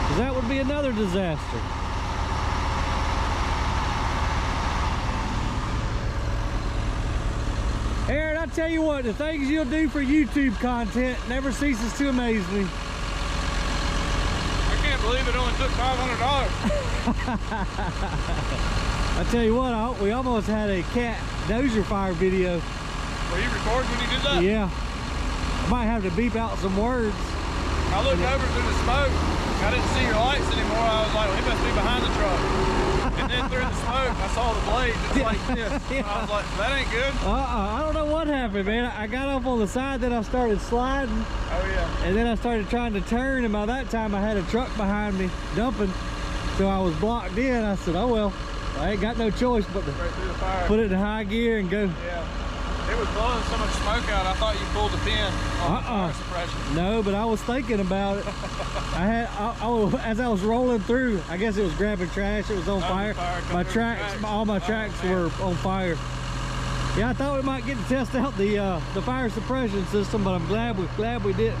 Speaker 3: because that would be another disaster. Aaron, I tell you what, the things you'll do for YouTube content never ceases to amaze me.
Speaker 2: I can't believe it only took $500.
Speaker 3: I tell you what, we almost had a cat dozer fire video.
Speaker 2: Were you recording when you did that?
Speaker 3: Yeah. I might have to beep out some words.
Speaker 2: I looked over through the smoke. I didn't see your lights anymore. I was like, well, he must be behind the truck. And then through the smoke, I saw the blade just like this.
Speaker 3: Yeah.
Speaker 2: I was like, that ain't good.
Speaker 3: I don't know what happened, man. I got up on the side, then I started sliding.
Speaker 2: Oh, yeah.
Speaker 3: And then I started trying to turn, and by that time I had a truck behind me dumping. So I was blocked in. I said, oh well, I ain't got no choice but to
Speaker 2: Right through the fire.
Speaker 3: put it in high gear and go.
Speaker 2: Yeah. It was blowing so much smoke out, I thought you pulled the pin on the fire suppression.
Speaker 3: No, but I was thinking about it. As I was rolling through, I guess it was grabbing trash, it was on fire. My tracks, all my tracks were on fire. Yeah, I thought we might get to test out the fire suppression system, but I'm glad we didn't.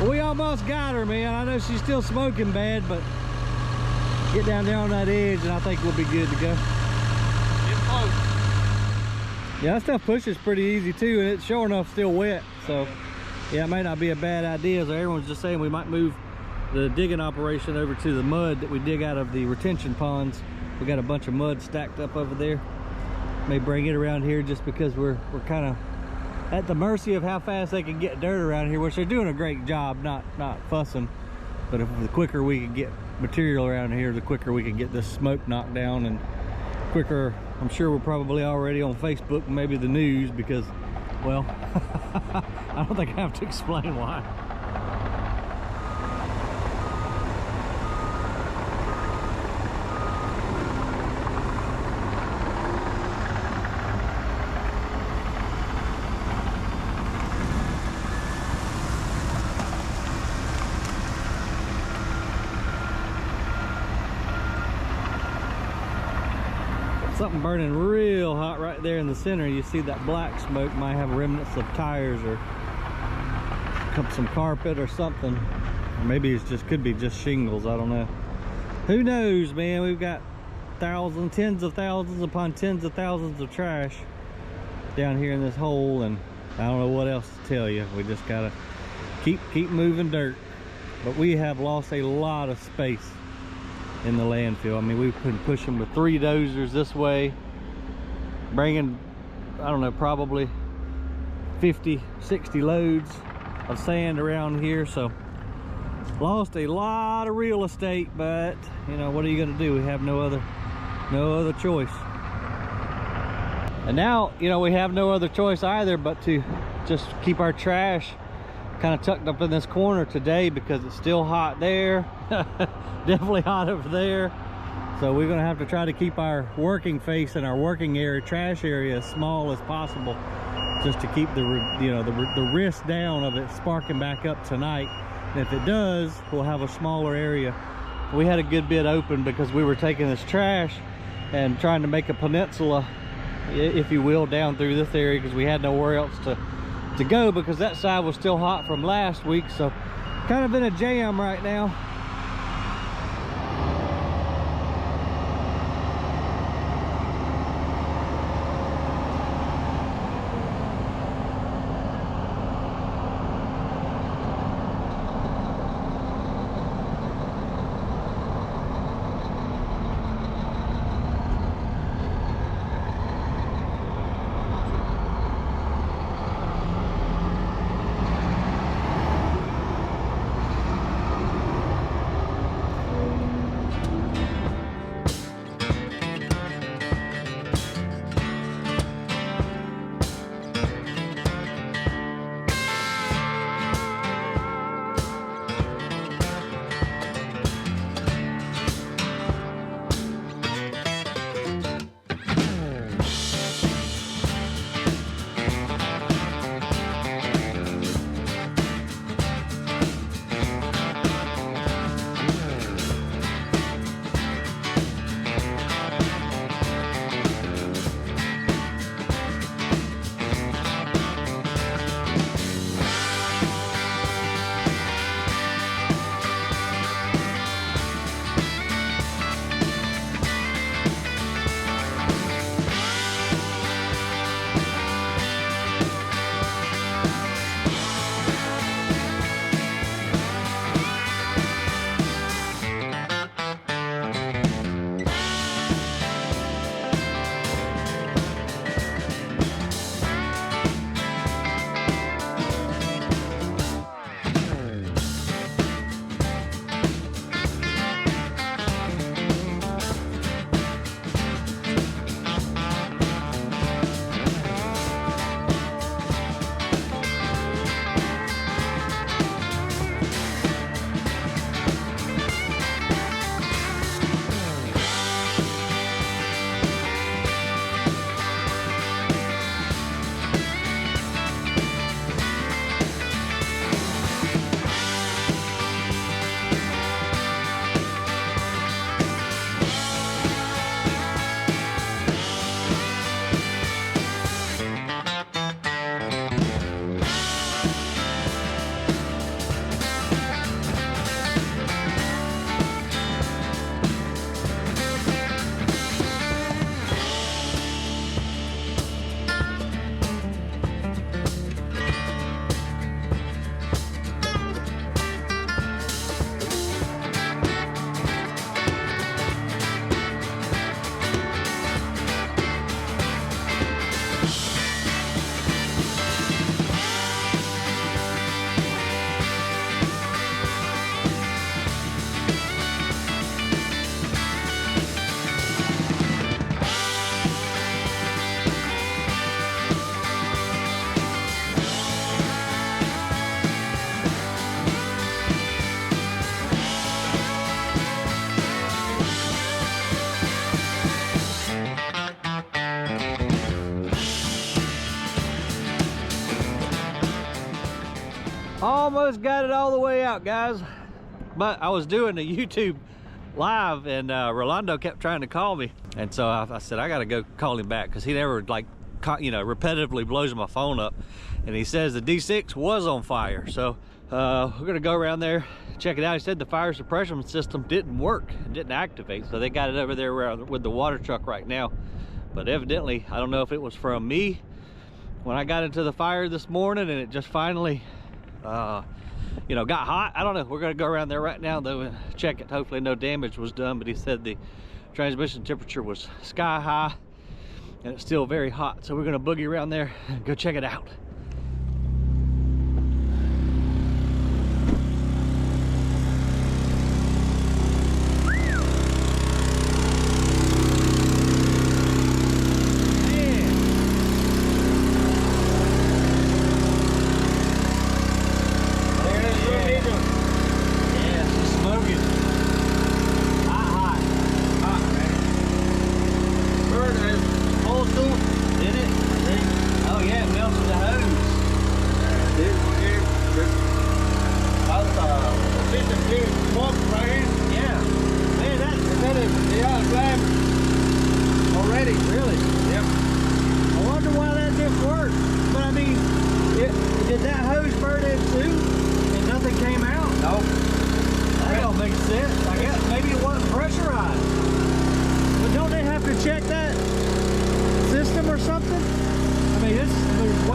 Speaker 3: Well, we almost got her, man. I know she's still smoking bad, but get down there on that edge and I think we'll be good to go.
Speaker 2: Get close.
Speaker 3: Yeah, that stuff pushes pretty easy too, and it's sure enough still wet. So yeah, it may not be a bad idea. So everyone's just saying we might move the digging operation over to the mud that we dig out of the retention ponds. We got a bunch of mud stacked up over there. May bring it around here just because we're kind of at the mercy of how fast they can get dirt around here, which they're doing a great job, not fussing. But if the quicker we can get material around here, the quicker we can get this smoke knocked down, and quicker, I'm sure we're probably already on Facebook and maybe the news, because, well, I don't think I have to explain why. Something burning real hot right there in the center. You see that black smoke might have remnants of tires or some carpet or something, or maybe it's just could be just shingles. I don't know. Who knows, man? We've got thousands, tens of thousands upon tens of thousands of trash down here in this hole, and I don't know what else to tell you. We just gotta keep moving dirt. But we have lost a lot of space in the landfill. I mean, we've been pushing with 3 dozers this way, bringing, I don't know, probably 50, 60 loads of sand around here. So lost a lot of real estate, but you know, what are you gonna do? We have no other choice. And now, you know, we have no other choice either but to just keep our trash kind of tucked up in this corner today, because it's still hot there. Definitely hot over there. So we're gonna have to try to keep our working face and our working area, trash area, as small as possible, just to keep the risk down of it sparking back up tonight. And if it does, we'll have a smaller area. We had a good bit open because we were taking this trash and trying to make a peninsula if you will, down through this area because we had nowhere else to go because that side was still hot from last week. So kind of in a jam right now. Almost got it all the way out, guys, but I was doing a YouTube live and Rolando kept trying to call me, and so I said I gotta go call him back because he never, like, you know, repetitively blows my phone up, and he says the D6 was on fire. So we're gonna go around there, check it out. He said the fire suppression system didn't work, it didn't activate, so they got it over there with the water truck right now. But evidently, I don't know if it was from me when I got into the fire this morning and it just finally you know, got hot. I don't know. We're gonna go around there right now though and check it. Hopefully no damage was done, but he said the transmission temperature was sky high and it's still very hot, so we're gonna boogie around there and go check it out. Full school, did it? Oh yeah, it melted the hose.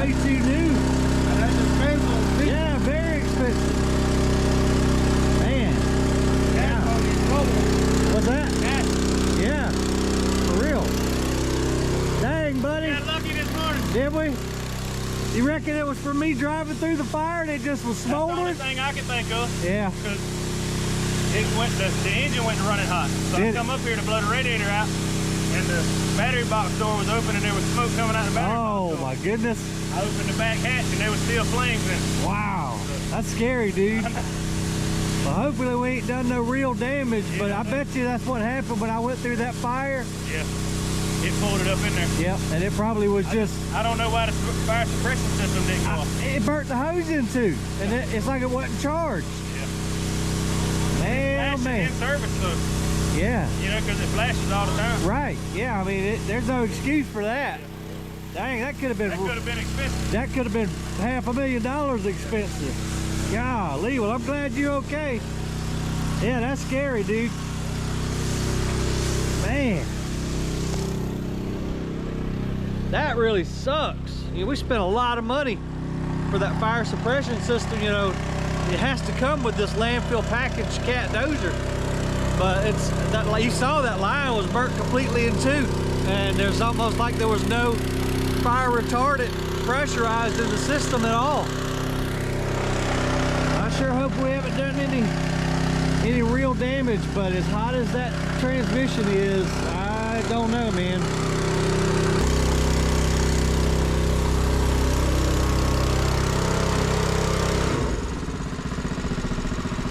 Speaker 3: way too new.
Speaker 4: That's expensive.
Speaker 3: Yeah, very expensive. Man. What's that? Yeah, for real. Dang, buddy.
Speaker 2: Got lucky this morning.
Speaker 3: Did we? You reckon it was for me driving through the fire and it just was
Speaker 2: That's the only
Speaker 3: smoldering?
Speaker 2: thing I can think of.
Speaker 3: Yeah.
Speaker 2: Because the engine went running hot. So I come up here to blow the radiator out, and the battery box door was open, and there was smoke coming out of the battery box
Speaker 3: Oh
Speaker 2: door.
Speaker 3: my goodness.
Speaker 2: I opened the back hatch, and there was still flames in it.
Speaker 3: Wow. That's scary, dude. Well, hopefully we ain't done no real damage, but I bet you that's what happened when I went through that fire.
Speaker 2: Yeah. It pulled it up in there.
Speaker 3: Yep, and it probably was just...
Speaker 2: I don't know why the fire suppression system didn't go off.
Speaker 3: It burnt the hose in too, and it's like it wasn't charged.
Speaker 2: Yeah.
Speaker 3: Man, oh
Speaker 2: Flashing
Speaker 3: man.
Speaker 2: in service though.
Speaker 3: Yeah.
Speaker 2: You know, because it flashes all the time.
Speaker 3: Right. Yeah, I mean, there's no excuse for that. Dang, that could have been...
Speaker 2: That could have been expensive.
Speaker 3: That could have been $500,000 expensive. Golly, well, I'm glad you're okay. Yeah, that's scary, dude. Man. That really sucks. You know, we spent a lot of money for that fire suppression system. You know, it has to come with this landfill package cat dozer. But it's that, like you saw, that line was burnt completely in two, and there's almost like there was no fire retardant pressurized in the system at all. I sure hope we haven't done any real damage, but as hot as that transmission is, I don't know, man.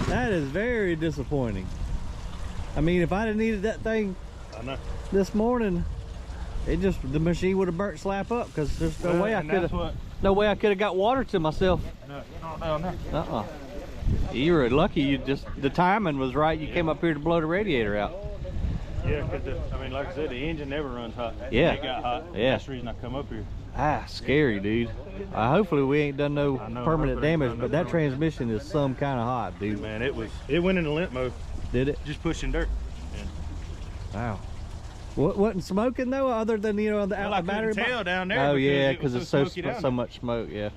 Speaker 3: That is very disappointing. I mean, if I'd have needed that thing this morning, the machine would have burnt slap up, because there's no way I could have got water to myself.
Speaker 2: No.
Speaker 3: You were lucky. The timing was right. You came up here to blow the radiator out.
Speaker 2: Yeah, because I mean, like I said, the engine never runs hot.
Speaker 3: Yeah.
Speaker 2: It got hot.
Speaker 3: Yeah.
Speaker 2: That's the reason I come up here.
Speaker 3: Ah, scary, dude. Hopefully we ain't done no permanent damage, but that transmission is some kind of hot, dude.
Speaker 2: Man, it went into limp mode.
Speaker 3: Did it?
Speaker 2: Just pushing dirt.
Speaker 3: Wow. Wasn't smoking though, other than, you know, the
Speaker 2: Well, I
Speaker 3: battery
Speaker 2: couldn't tell
Speaker 3: box?
Speaker 2: down there.
Speaker 3: Oh yeah, because
Speaker 2: it
Speaker 3: it's
Speaker 2: was smoky down
Speaker 3: so much smoke. Yeah,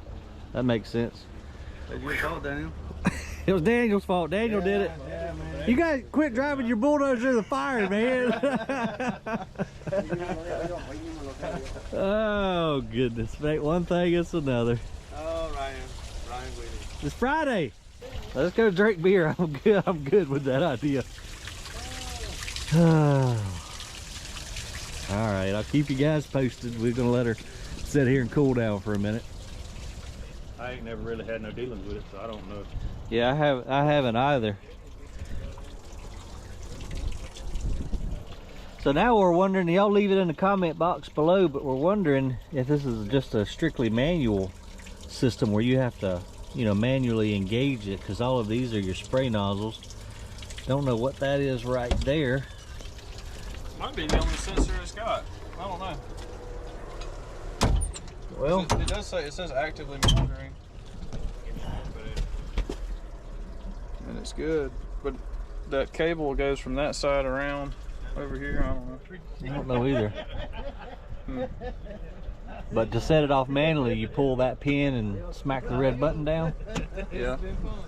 Speaker 3: that makes sense.
Speaker 4: It's your fault, Daniel.
Speaker 3: It was Daniel's fault. Daniel did it.
Speaker 4: Yeah, man.
Speaker 3: You guys quit driving your bulldozer in the fire, man. Oh goodness, make one thing it's another.
Speaker 4: Oh, Ryan with
Speaker 3: It's Friday. Let's go drink beer. I'm good. I'm good with that idea. All right, I'll keep you guys posted. We're gonna let her sit here and cool down for a minute.
Speaker 2: I ain't never really had no dealings with it, so I don't know.
Speaker 3: Yeah, I haven't either. So now we're wondering, y'all leave it in the comment box below, but we're wondering if this is just a strictly manual system where you have to, you know, manually engage it, because all of these are your spray nozzles. Don't know what that is right there.
Speaker 2: Might be the only sensor it's got. I don't know.
Speaker 3: Well,
Speaker 2: It does say, it says actively monitoring. And it's good. But that cable goes from that side around over here. I don't know.
Speaker 3: I don't know either. But to set it off manually, you pull that pin and smack the red button down?
Speaker 2: Yeah.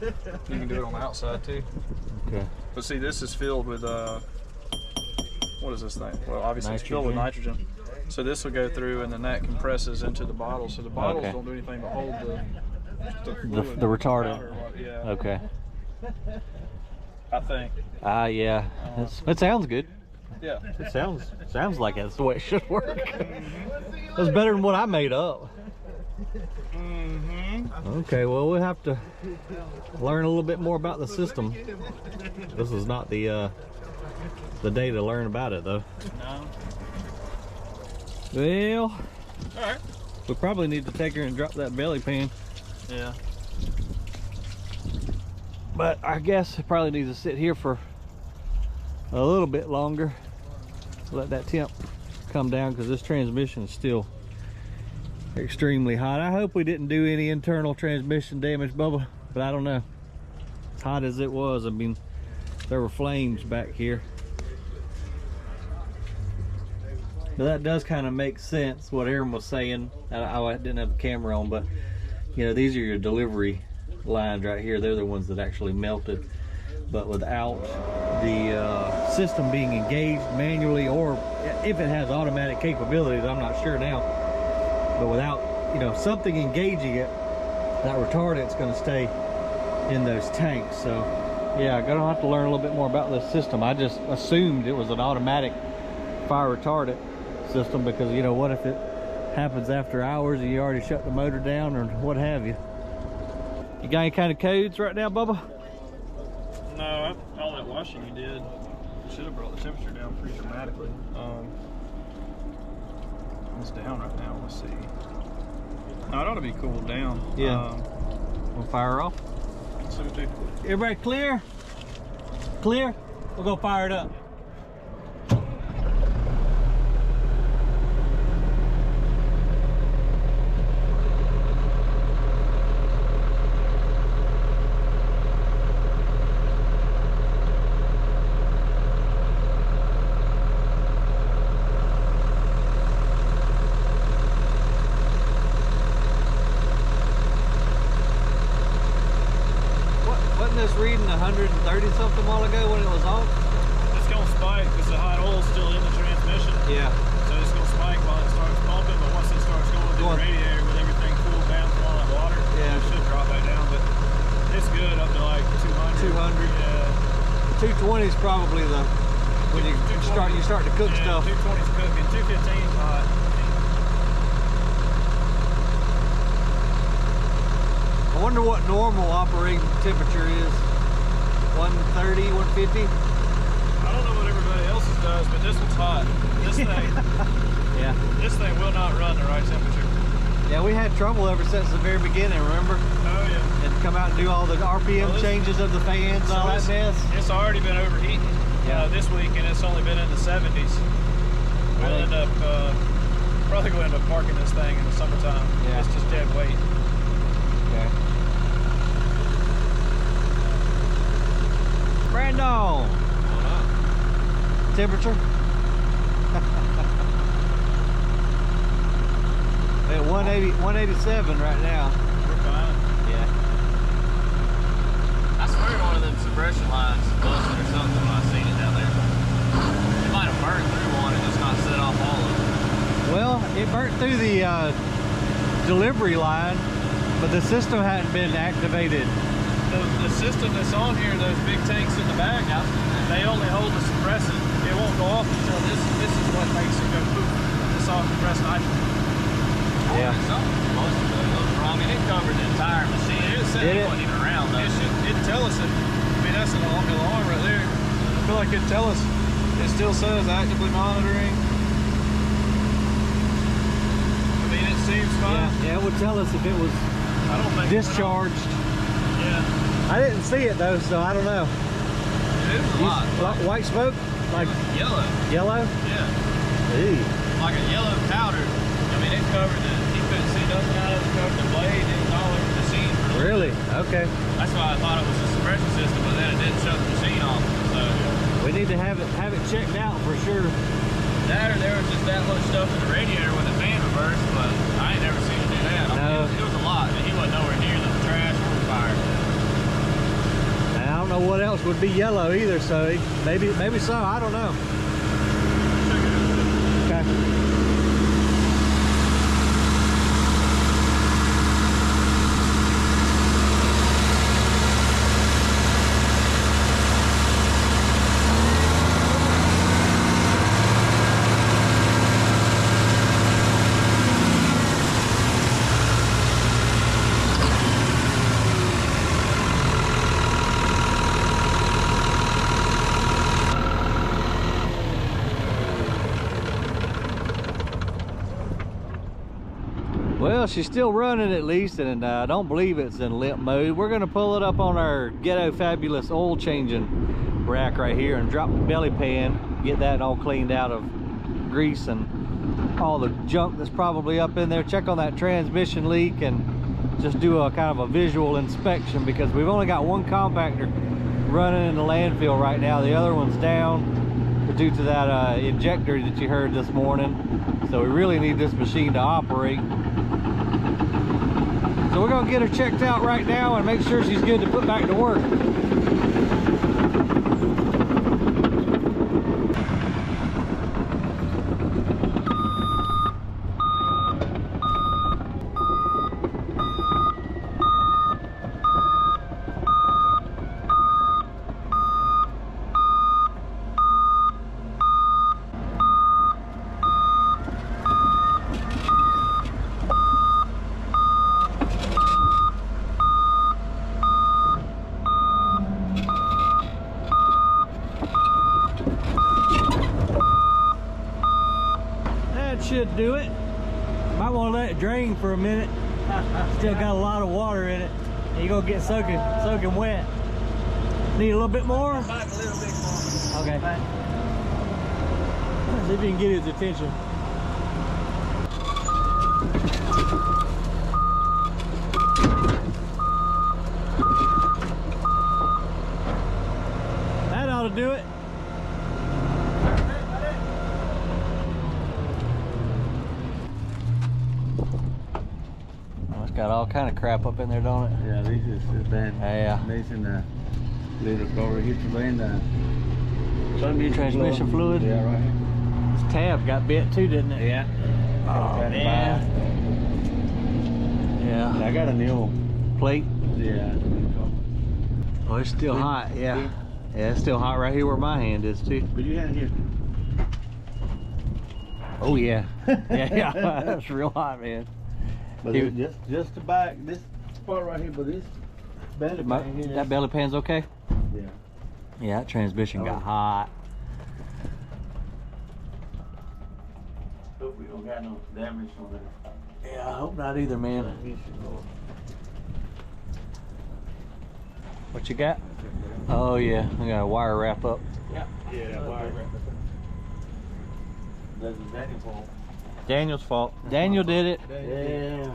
Speaker 2: You can do it on the outside too.
Speaker 3: Okay.
Speaker 2: But see, this is filled with, what is this thing? Well, obviously it's filled with nitrogen. So this will go through, and then that compresses into the bottle. So the bottles don't do anything but hold
Speaker 3: the retardant.
Speaker 2: Yeah.
Speaker 3: Okay.
Speaker 2: I think.
Speaker 3: Yeah. It sounds good.
Speaker 2: Yeah.
Speaker 3: It sounds like that's the way it should work. That's better than what I made up. Okay, well, we'll have to learn a little bit more about the system. This is not the day to learn about it, though.
Speaker 2: No.
Speaker 3: Well,
Speaker 2: All right.
Speaker 3: we probably need to take her and drop that belly pan.
Speaker 2: Yeah.
Speaker 3: But I guess it probably needs to sit here for a little bit longer. Let that temp come down, because this transmission is still extremely hot. I hope we didn't do any internal transmission damage, Bubba, but I don't know. As hot as it was, I mean, there were flames back here. But that does kind of make sense what Aaron was saying. I didn't have the camera on, but you know, these are your delivery lines right here. They're the ones that actually melted. But without the system being engaged manually, or if it has automatic capabilities, I'm not sure now. But without, you know, something engaging it, that retardant's going to stay in those tanks. So yeah, I'm gonna have to learn a little bit more about this system. I just assumed it was an automatic fire retardant system, because you know, what if it happens after hours and you already shut the motor down or what have you. You got any kind of codes right now, Bubba?
Speaker 2: No, all that washing you did should have brought the temperature down pretty dramatically. It's down right now. Let's see. No, it ought to be cooled down.
Speaker 3: Yeah. We'll fire off.
Speaker 2: Let's see what they...
Speaker 3: Everybody clear? Clear? We'll go fire it up. Reading 130 something a while ago when it was off.
Speaker 2: It's gonna spike because the hot oil's still in the transmission.
Speaker 3: Yeah.
Speaker 2: So it's gonna spike while it starts pumping, but once it starts going through the radiator with everything cooled down from all that water,
Speaker 3: yeah,
Speaker 2: it should drop back down. But it's good up to like 200.
Speaker 3: 200.
Speaker 2: Yeah.
Speaker 3: 220 is probably the when you start to cook stuff.
Speaker 2: 220's cooking. 215's hot.
Speaker 3: I wonder what normal operating temperature is. 130, 150?
Speaker 2: I don't know what everybody else's does, but this one's hot. This thing,
Speaker 3: yeah.
Speaker 2: This thing will not run the right temperature.
Speaker 3: Yeah, we had trouble ever since the very beginning, remember?
Speaker 2: Oh yeah.
Speaker 3: And come out and do all the RPM changes of the fans and all that mess.
Speaker 2: It's already been overheating this week, and it's only been in the 70s. We'll end up, probably going to end up parking this thing in the summertime. Yeah. It's just dead weight.
Speaker 3: Okay. Brandon!
Speaker 2: What up?
Speaker 3: Temperature? At 187 right now.
Speaker 2: We're fine.
Speaker 3: Yeah.
Speaker 5: I swear one of them suppression lines busted or something when I seen it down there. It might have burned through one and just not set off all of them.
Speaker 3: Well, it burnt through the delivery line, but the system hadn't been activated.
Speaker 2: The system that's on here, those big tanks in the back, they only hold the suppressant. It won't go off until this is what makes it go poof. It's all compressed nitrogen.
Speaker 3: Yeah.
Speaker 5: Most of those were, I mean, it covered the entire machine. It said it wasn't even around though.
Speaker 2: It'd tell us, I mean, that's an alarm right there. I feel like it'd tell us. It still says actively monitoring. I mean, it seems fine.
Speaker 3: Yeah, it would tell us if it was discharged.
Speaker 2: Yeah.
Speaker 3: I didn't see it though, so I don't know.
Speaker 5: It was a lot.
Speaker 3: White smoke? Like
Speaker 5: yellow.
Speaker 3: Yellow?
Speaker 5: Yeah.
Speaker 3: Ew.
Speaker 5: Like a yellow powder. I mean, it covered the, he couldn't see nothing out of it, covered the blade, it was all over the machine.
Speaker 3: Really? Okay.
Speaker 5: That's why I thought it was a suppression system, but then it didn't shut the machine off. So
Speaker 3: we need to have it checked out for sure.
Speaker 5: That or there was just that much stuff in the radiator when the fan reversed, but I ain't never seen it do that. I mean, it was a lot, and he wasn't nowhere near the trash or the fire.
Speaker 3: And I don't know what else would be yellow either, so maybe so, I don't know. Okay. Well, she's still running at least, and I don't believe it's in limp mode. We're gonna pull it up on our Ghetto Fabulous oil changing rack right here and drop the belly pan, get that all cleaned out of grease and all the junk that's probably up in there. Check on that transmission leak and just do a kind of a visual inspection, because we've only got one compactor running in the landfill right now. The other one's down.
Speaker 1: due to that injector that you heard this morning. So we really need this machine to operate. So we're gonna get her checked out right now and make sure she's good to put back to work. Should do it. Might want to let it drain for a minute. Still got a lot of water in it. You're gonna get soaking wet. Need a little bit more? Okay. See if you can get his attention. That ought to do it. Got all kind of crap up in there, don't it?
Speaker 6: Yeah, this is bad.
Speaker 1: Yeah.
Speaker 6: This in the little cover here to in the
Speaker 1: transmission fluid.
Speaker 6: Yeah, right here.
Speaker 1: This tab got bit too, didn't it?
Speaker 6: Yeah.
Speaker 1: Oh man. Yeah.
Speaker 6: I got a new
Speaker 1: plate.
Speaker 6: Yeah.
Speaker 1: Oh, it's still hot. Yeah. Yeah, it's still hot right here where my hand is too.
Speaker 6: But you had it here.
Speaker 1: Oh yeah. Yeah. That's real hot, man.
Speaker 6: But just the back, this part right here, but this belly pan here.
Speaker 1: That belly pan's okay?
Speaker 6: Yeah.
Speaker 1: Yeah, that transmission got hot.
Speaker 6: Hope we don't got no damage on that.
Speaker 1: Yeah, I hope not either, man. What you got? Oh yeah, I got a wire wrap up.
Speaker 6: Yeah. Yeah, wire wrap up. That's Daniel's fault.
Speaker 1: Daniel's fault. Daniel did it.
Speaker 6: Yeah.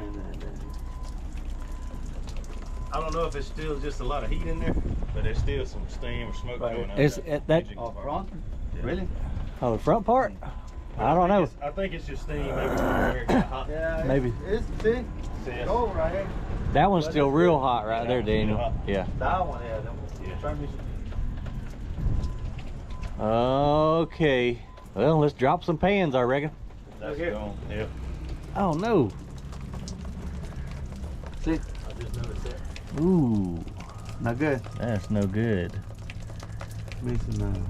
Speaker 5: I don't know if it's still just a lot of heat in there, but there's still some steam or smoke going on.
Speaker 1: Is that
Speaker 6: Front? Really?
Speaker 1: oh, the front part? I don't know.
Speaker 5: I think it's just steam maybe where it got hot.
Speaker 6: Yeah.
Speaker 1: Maybe.
Speaker 6: It's see? Go right here.
Speaker 1: That one's still real hot right there, Daniel. Yeah.
Speaker 6: That one, yeah. Transmission.
Speaker 1: Okay. Well, let's drop some pans, I reckon.
Speaker 5: That's gone. Yeah.
Speaker 1: Oh no.
Speaker 6: See?
Speaker 5: I just noticed that.
Speaker 1: Ooh.
Speaker 6: Not good.
Speaker 1: That's no good.
Speaker 6: Missing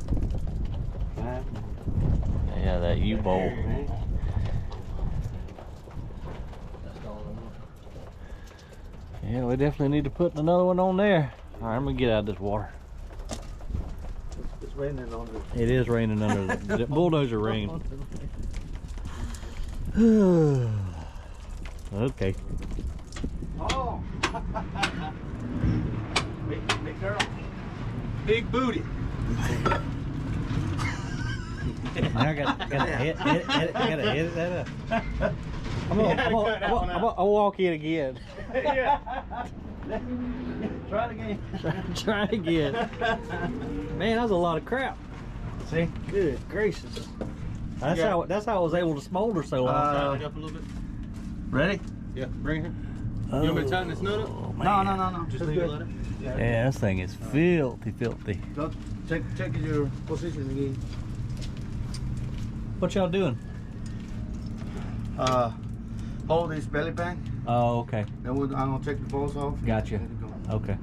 Speaker 1: Yeah, that U-bolt. Yeah, we definitely need to put another one on there. All right, I'm gonna get out of this water.
Speaker 6: It's raining on the...
Speaker 1: It is raining under the bulldozer rain. Okay.
Speaker 6: Oh! big girl.
Speaker 5: Big booty.
Speaker 1: I gotta hit that up. I'm gonna walk in again.
Speaker 5: Yeah.
Speaker 6: Try it again.
Speaker 1: Try again. Man, that was a lot of crap.
Speaker 6: See?
Speaker 1: Good gracious. That's how I was able to smolder so long.
Speaker 5: Tighten it up a little bit.
Speaker 6: Ready?
Speaker 5: Yeah, bring her. You want me to tighten this nut up?
Speaker 6: No.
Speaker 5: Just leave it like it.
Speaker 1: Yeah, this thing is filthy.
Speaker 6: Go check your position again.
Speaker 1: What y'all doing?
Speaker 6: Hold this belly pan.
Speaker 1: Oh, okay.
Speaker 6: Then I'm gonna take the bolts off.
Speaker 1: Gotcha. Okay.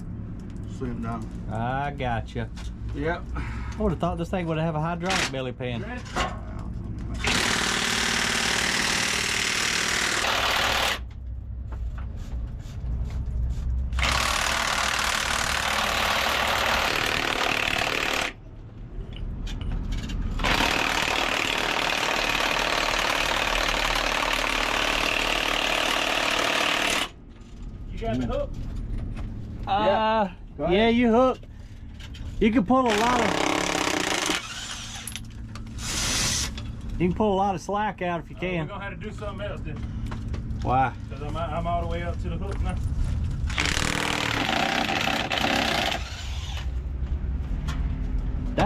Speaker 6: Swim down.
Speaker 1: I gotcha.
Speaker 6: Yep.
Speaker 1: I would have thought this thing would have a hydraulic belly pan.
Speaker 5: You got the hook?
Speaker 1: Yeah, you hook. You can pull a lot of slack out if you can.
Speaker 5: We're gonna have to do something else then.
Speaker 1: Why?
Speaker 5: Because I'm all the way up to the hook now.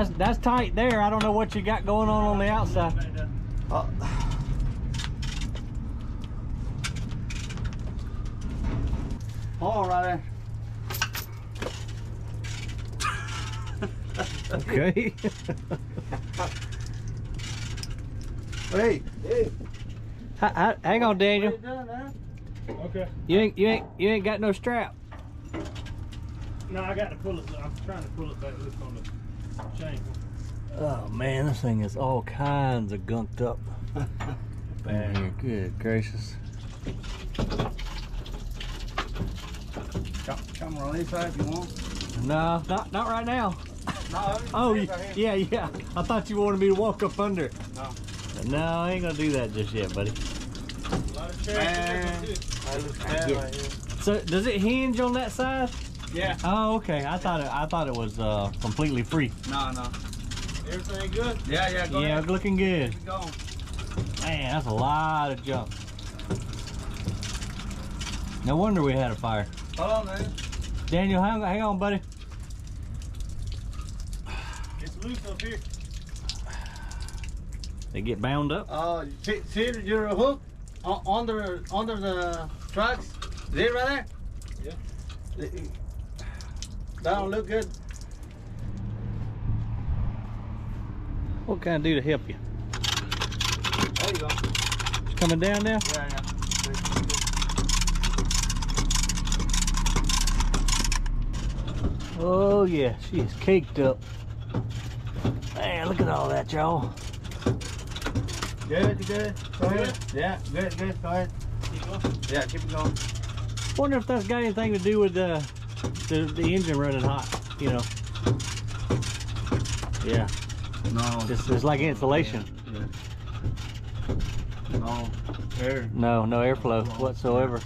Speaker 3: That's tight there. I don't know what you got going on the outside.
Speaker 6: All right.
Speaker 3: Okay.
Speaker 6: Hey.
Speaker 3: Hang on, Daniel.
Speaker 5: Okay.
Speaker 3: You ain't got no strap.
Speaker 5: No, I got to pull it. I'm trying to pull it back loose on the chain.
Speaker 3: Oh man, this thing is all kinds of gunked up. Bad. Here. Good gracious.
Speaker 6: Come on this side if you want.
Speaker 3: No, not right now.
Speaker 6: No,
Speaker 3: Oh,
Speaker 6: right here.
Speaker 3: yeah. I thought you wanted me to walk up under it.
Speaker 6: No.
Speaker 3: No, I ain't gonna do that just yet, buddy.
Speaker 5: A lot of chairs.
Speaker 3: So, does it hinge on that side?
Speaker 5: Yeah.
Speaker 3: Oh, okay. I thought it was completely free.
Speaker 6: No.
Speaker 5: Everything good?
Speaker 6: Yeah, go
Speaker 3: Yeah,
Speaker 6: ahead.
Speaker 3: looking good.
Speaker 6: Keep going.
Speaker 3: Man, that's a lot of junk. No wonder we had a fire.
Speaker 6: Hold on, man.
Speaker 3: Daniel, hang on, buddy.
Speaker 5: It's loose up here.
Speaker 3: They get bound up.
Speaker 6: See your hook under the tracks? Is it right there?
Speaker 5: Yeah.
Speaker 6: That don't look good.
Speaker 3: What can I do to help you?
Speaker 6: There you go.
Speaker 3: It's coming down now?
Speaker 6: Yeah.
Speaker 3: Oh yeah, she is caked up. Man, look at all that, y'all.
Speaker 6: Good. Go ahead. Yeah, good. Go ahead.
Speaker 5: Keep going.
Speaker 6: Yeah, keep it going.
Speaker 3: Wonder if that's got anything to do with the engine running hot, you know. Yeah,
Speaker 6: No.
Speaker 3: it's like insulation.
Speaker 6: No. Air.
Speaker 3: No airflow whatsoever.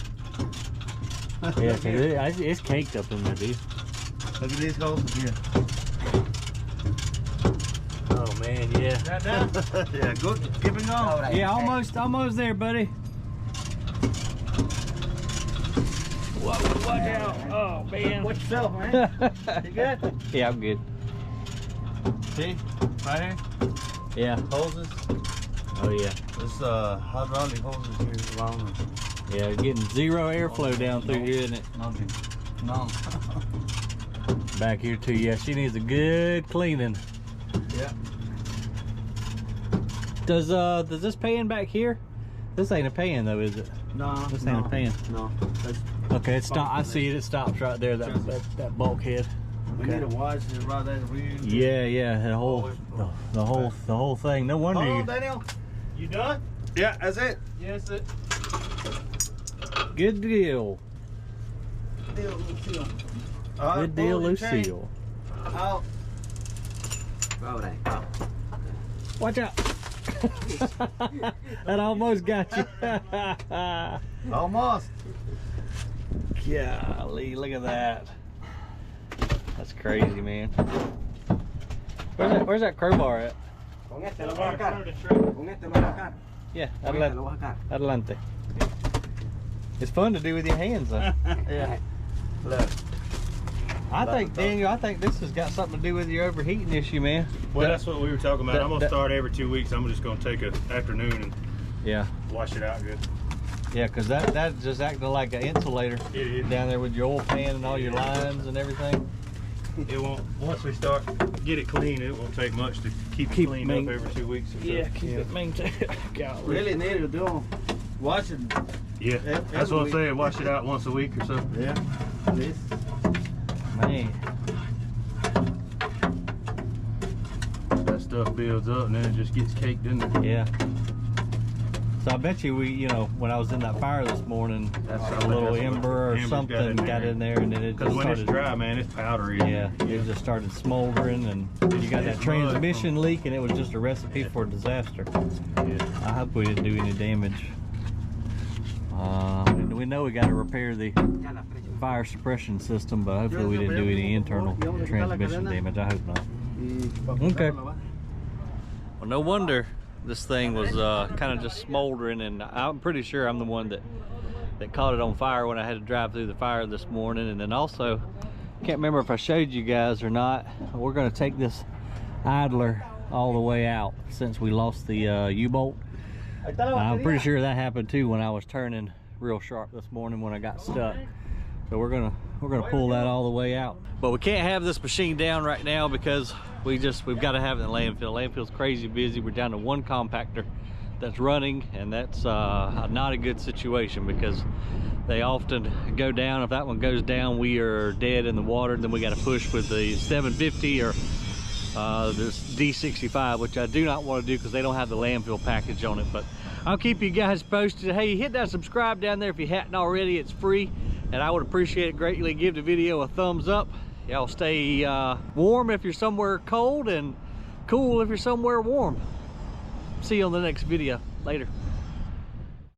Speaker 3: Yeah, 'cause it's caked up in there, dude.
Speaker 6: Look at these holes here.
Speaker 3: Oh man, yeah.
Speaker 5: That down?
Speaker 6: Yeah, good. Keep it going.
Speaker 3: Yeah, almost there, buddy. Whoa, watch out. Oh man.
Speaker 6: Watch yourself, man. You good?
Speaker 3: Yeah, I'm good.
Speaker 6: See? Right here?
Speaker 3: Yeah.
Speaker 6: Hoses.
Speaker 3: Oh yeah.
Speaker 6: This hydraulic hoses here around.
Speaker 3: Yeah, getting zero airflow down through here, isn't it?
Speaker 6: Nothing. No.
Speaker 3: Back here too. Yeah, she needs a good cleaning.
Speaker 6: Yeah.
Speaker 3: Does this pan back here? This ain't a pan though, is it?
Speaker 6: No.
Speaker 3: This ain't a pan.
Speaker 6: No. That's,
Speaker 3: Okay, it stops. I see it. It stops right there. That bulkhead.
Speaker 6: we need to watch it right there.
Speaker 3: Yeah. The whole thing. No wonder
Speaker 6: Hold
Speaker 3: you.
Speaker 6: on, Daniel.
Speaker 5: You done?
Speaker 6: Yeah, that's it.
Speaker 5: Yes, it.
Speaker 3: Good deal. Good deal, Lucille.
Speaker 6: Out.
Speaker 3: Watch out. That almost got you.
Speaker 6: Almost.
Speaker 3: Golly, look at that. That's crazy, man. Where's that crowbar at? Yeah, adelante. It's fun to do with your hands though.
Speaker 6: Yeah. Look.
Speaker 3: I think, Daniel, this has got something to do with your overheating issue, man.
Speaker 5: Well, that's what we were talking about. I'm going to start every 2 weeks. I'm just going to take an afternoon and wash it out good.
Speaker 3: Yeah, because that's just acting like an insulator down there with your oil pan and all your lines and everything.
Speaker 5: It won't, once we start, get it clean, it won't take much to keep it cleaned up every 2 weeks or so.
Speaker 3: Yeah, keep it maintained.
Speaker 6: Really need to do. Watch it.
Speaker 5: Yeah, that's what I'm saying. Wash it out once a week or so.
Speaker 6: Yeah. This.
Speaker 3: Man.
Speaker 5: That stuff builds up and then it just gets caked in there.
Speaker 3: Yeah. So I bet you when I was in that fire this morning, a little ember or something got in there and then it just
Speaker 5: when
Speaker 3: started.
Speaker 5: it's dry, man, it's powdery.
Speaker 3: Yeah, it just started smoldering and you got that transmission leak and it was just a recipe for disaster.
Speaker 5: Yeah.
Speaker 3: I hope we didn't do any damage. We know we got to repair the fire suppression system, but hopefully we didn't do any internal transmission damage. I hope not. Okay. Well, no wonder this thing was kind of just smoldering, and I'm pretty sure I'm the one that caught it on fire when I had to drive through the fire this morning. And then also, can't remember if I showed you guys or not, we're going to take this idler all the way out since we lost the U-bolt. I'm pretty sure that happened too when I was turning real sharp this morning when I got stuck. So we're gonna pull that all the way out. But we can't have this machine down right now because we've got to have it in the landfill. The landfill's crazy busy. We're down to one compactor that's running, and that's not a good situation because they often go down. If that one goes down, we are dead in the water. Then we got to push with the 750 or this D65, which I do not want to do because they don't have the landfill package on it. But I'll keep you guys posted. Hey, hit that subscribe down there if you hadn't already. It's free, and I would appreciate it greatly. Give the video a thumbs up. Y'all stay warm if you're somewhere cold, and cool if you're somewhere warm. See you on the next video. Later.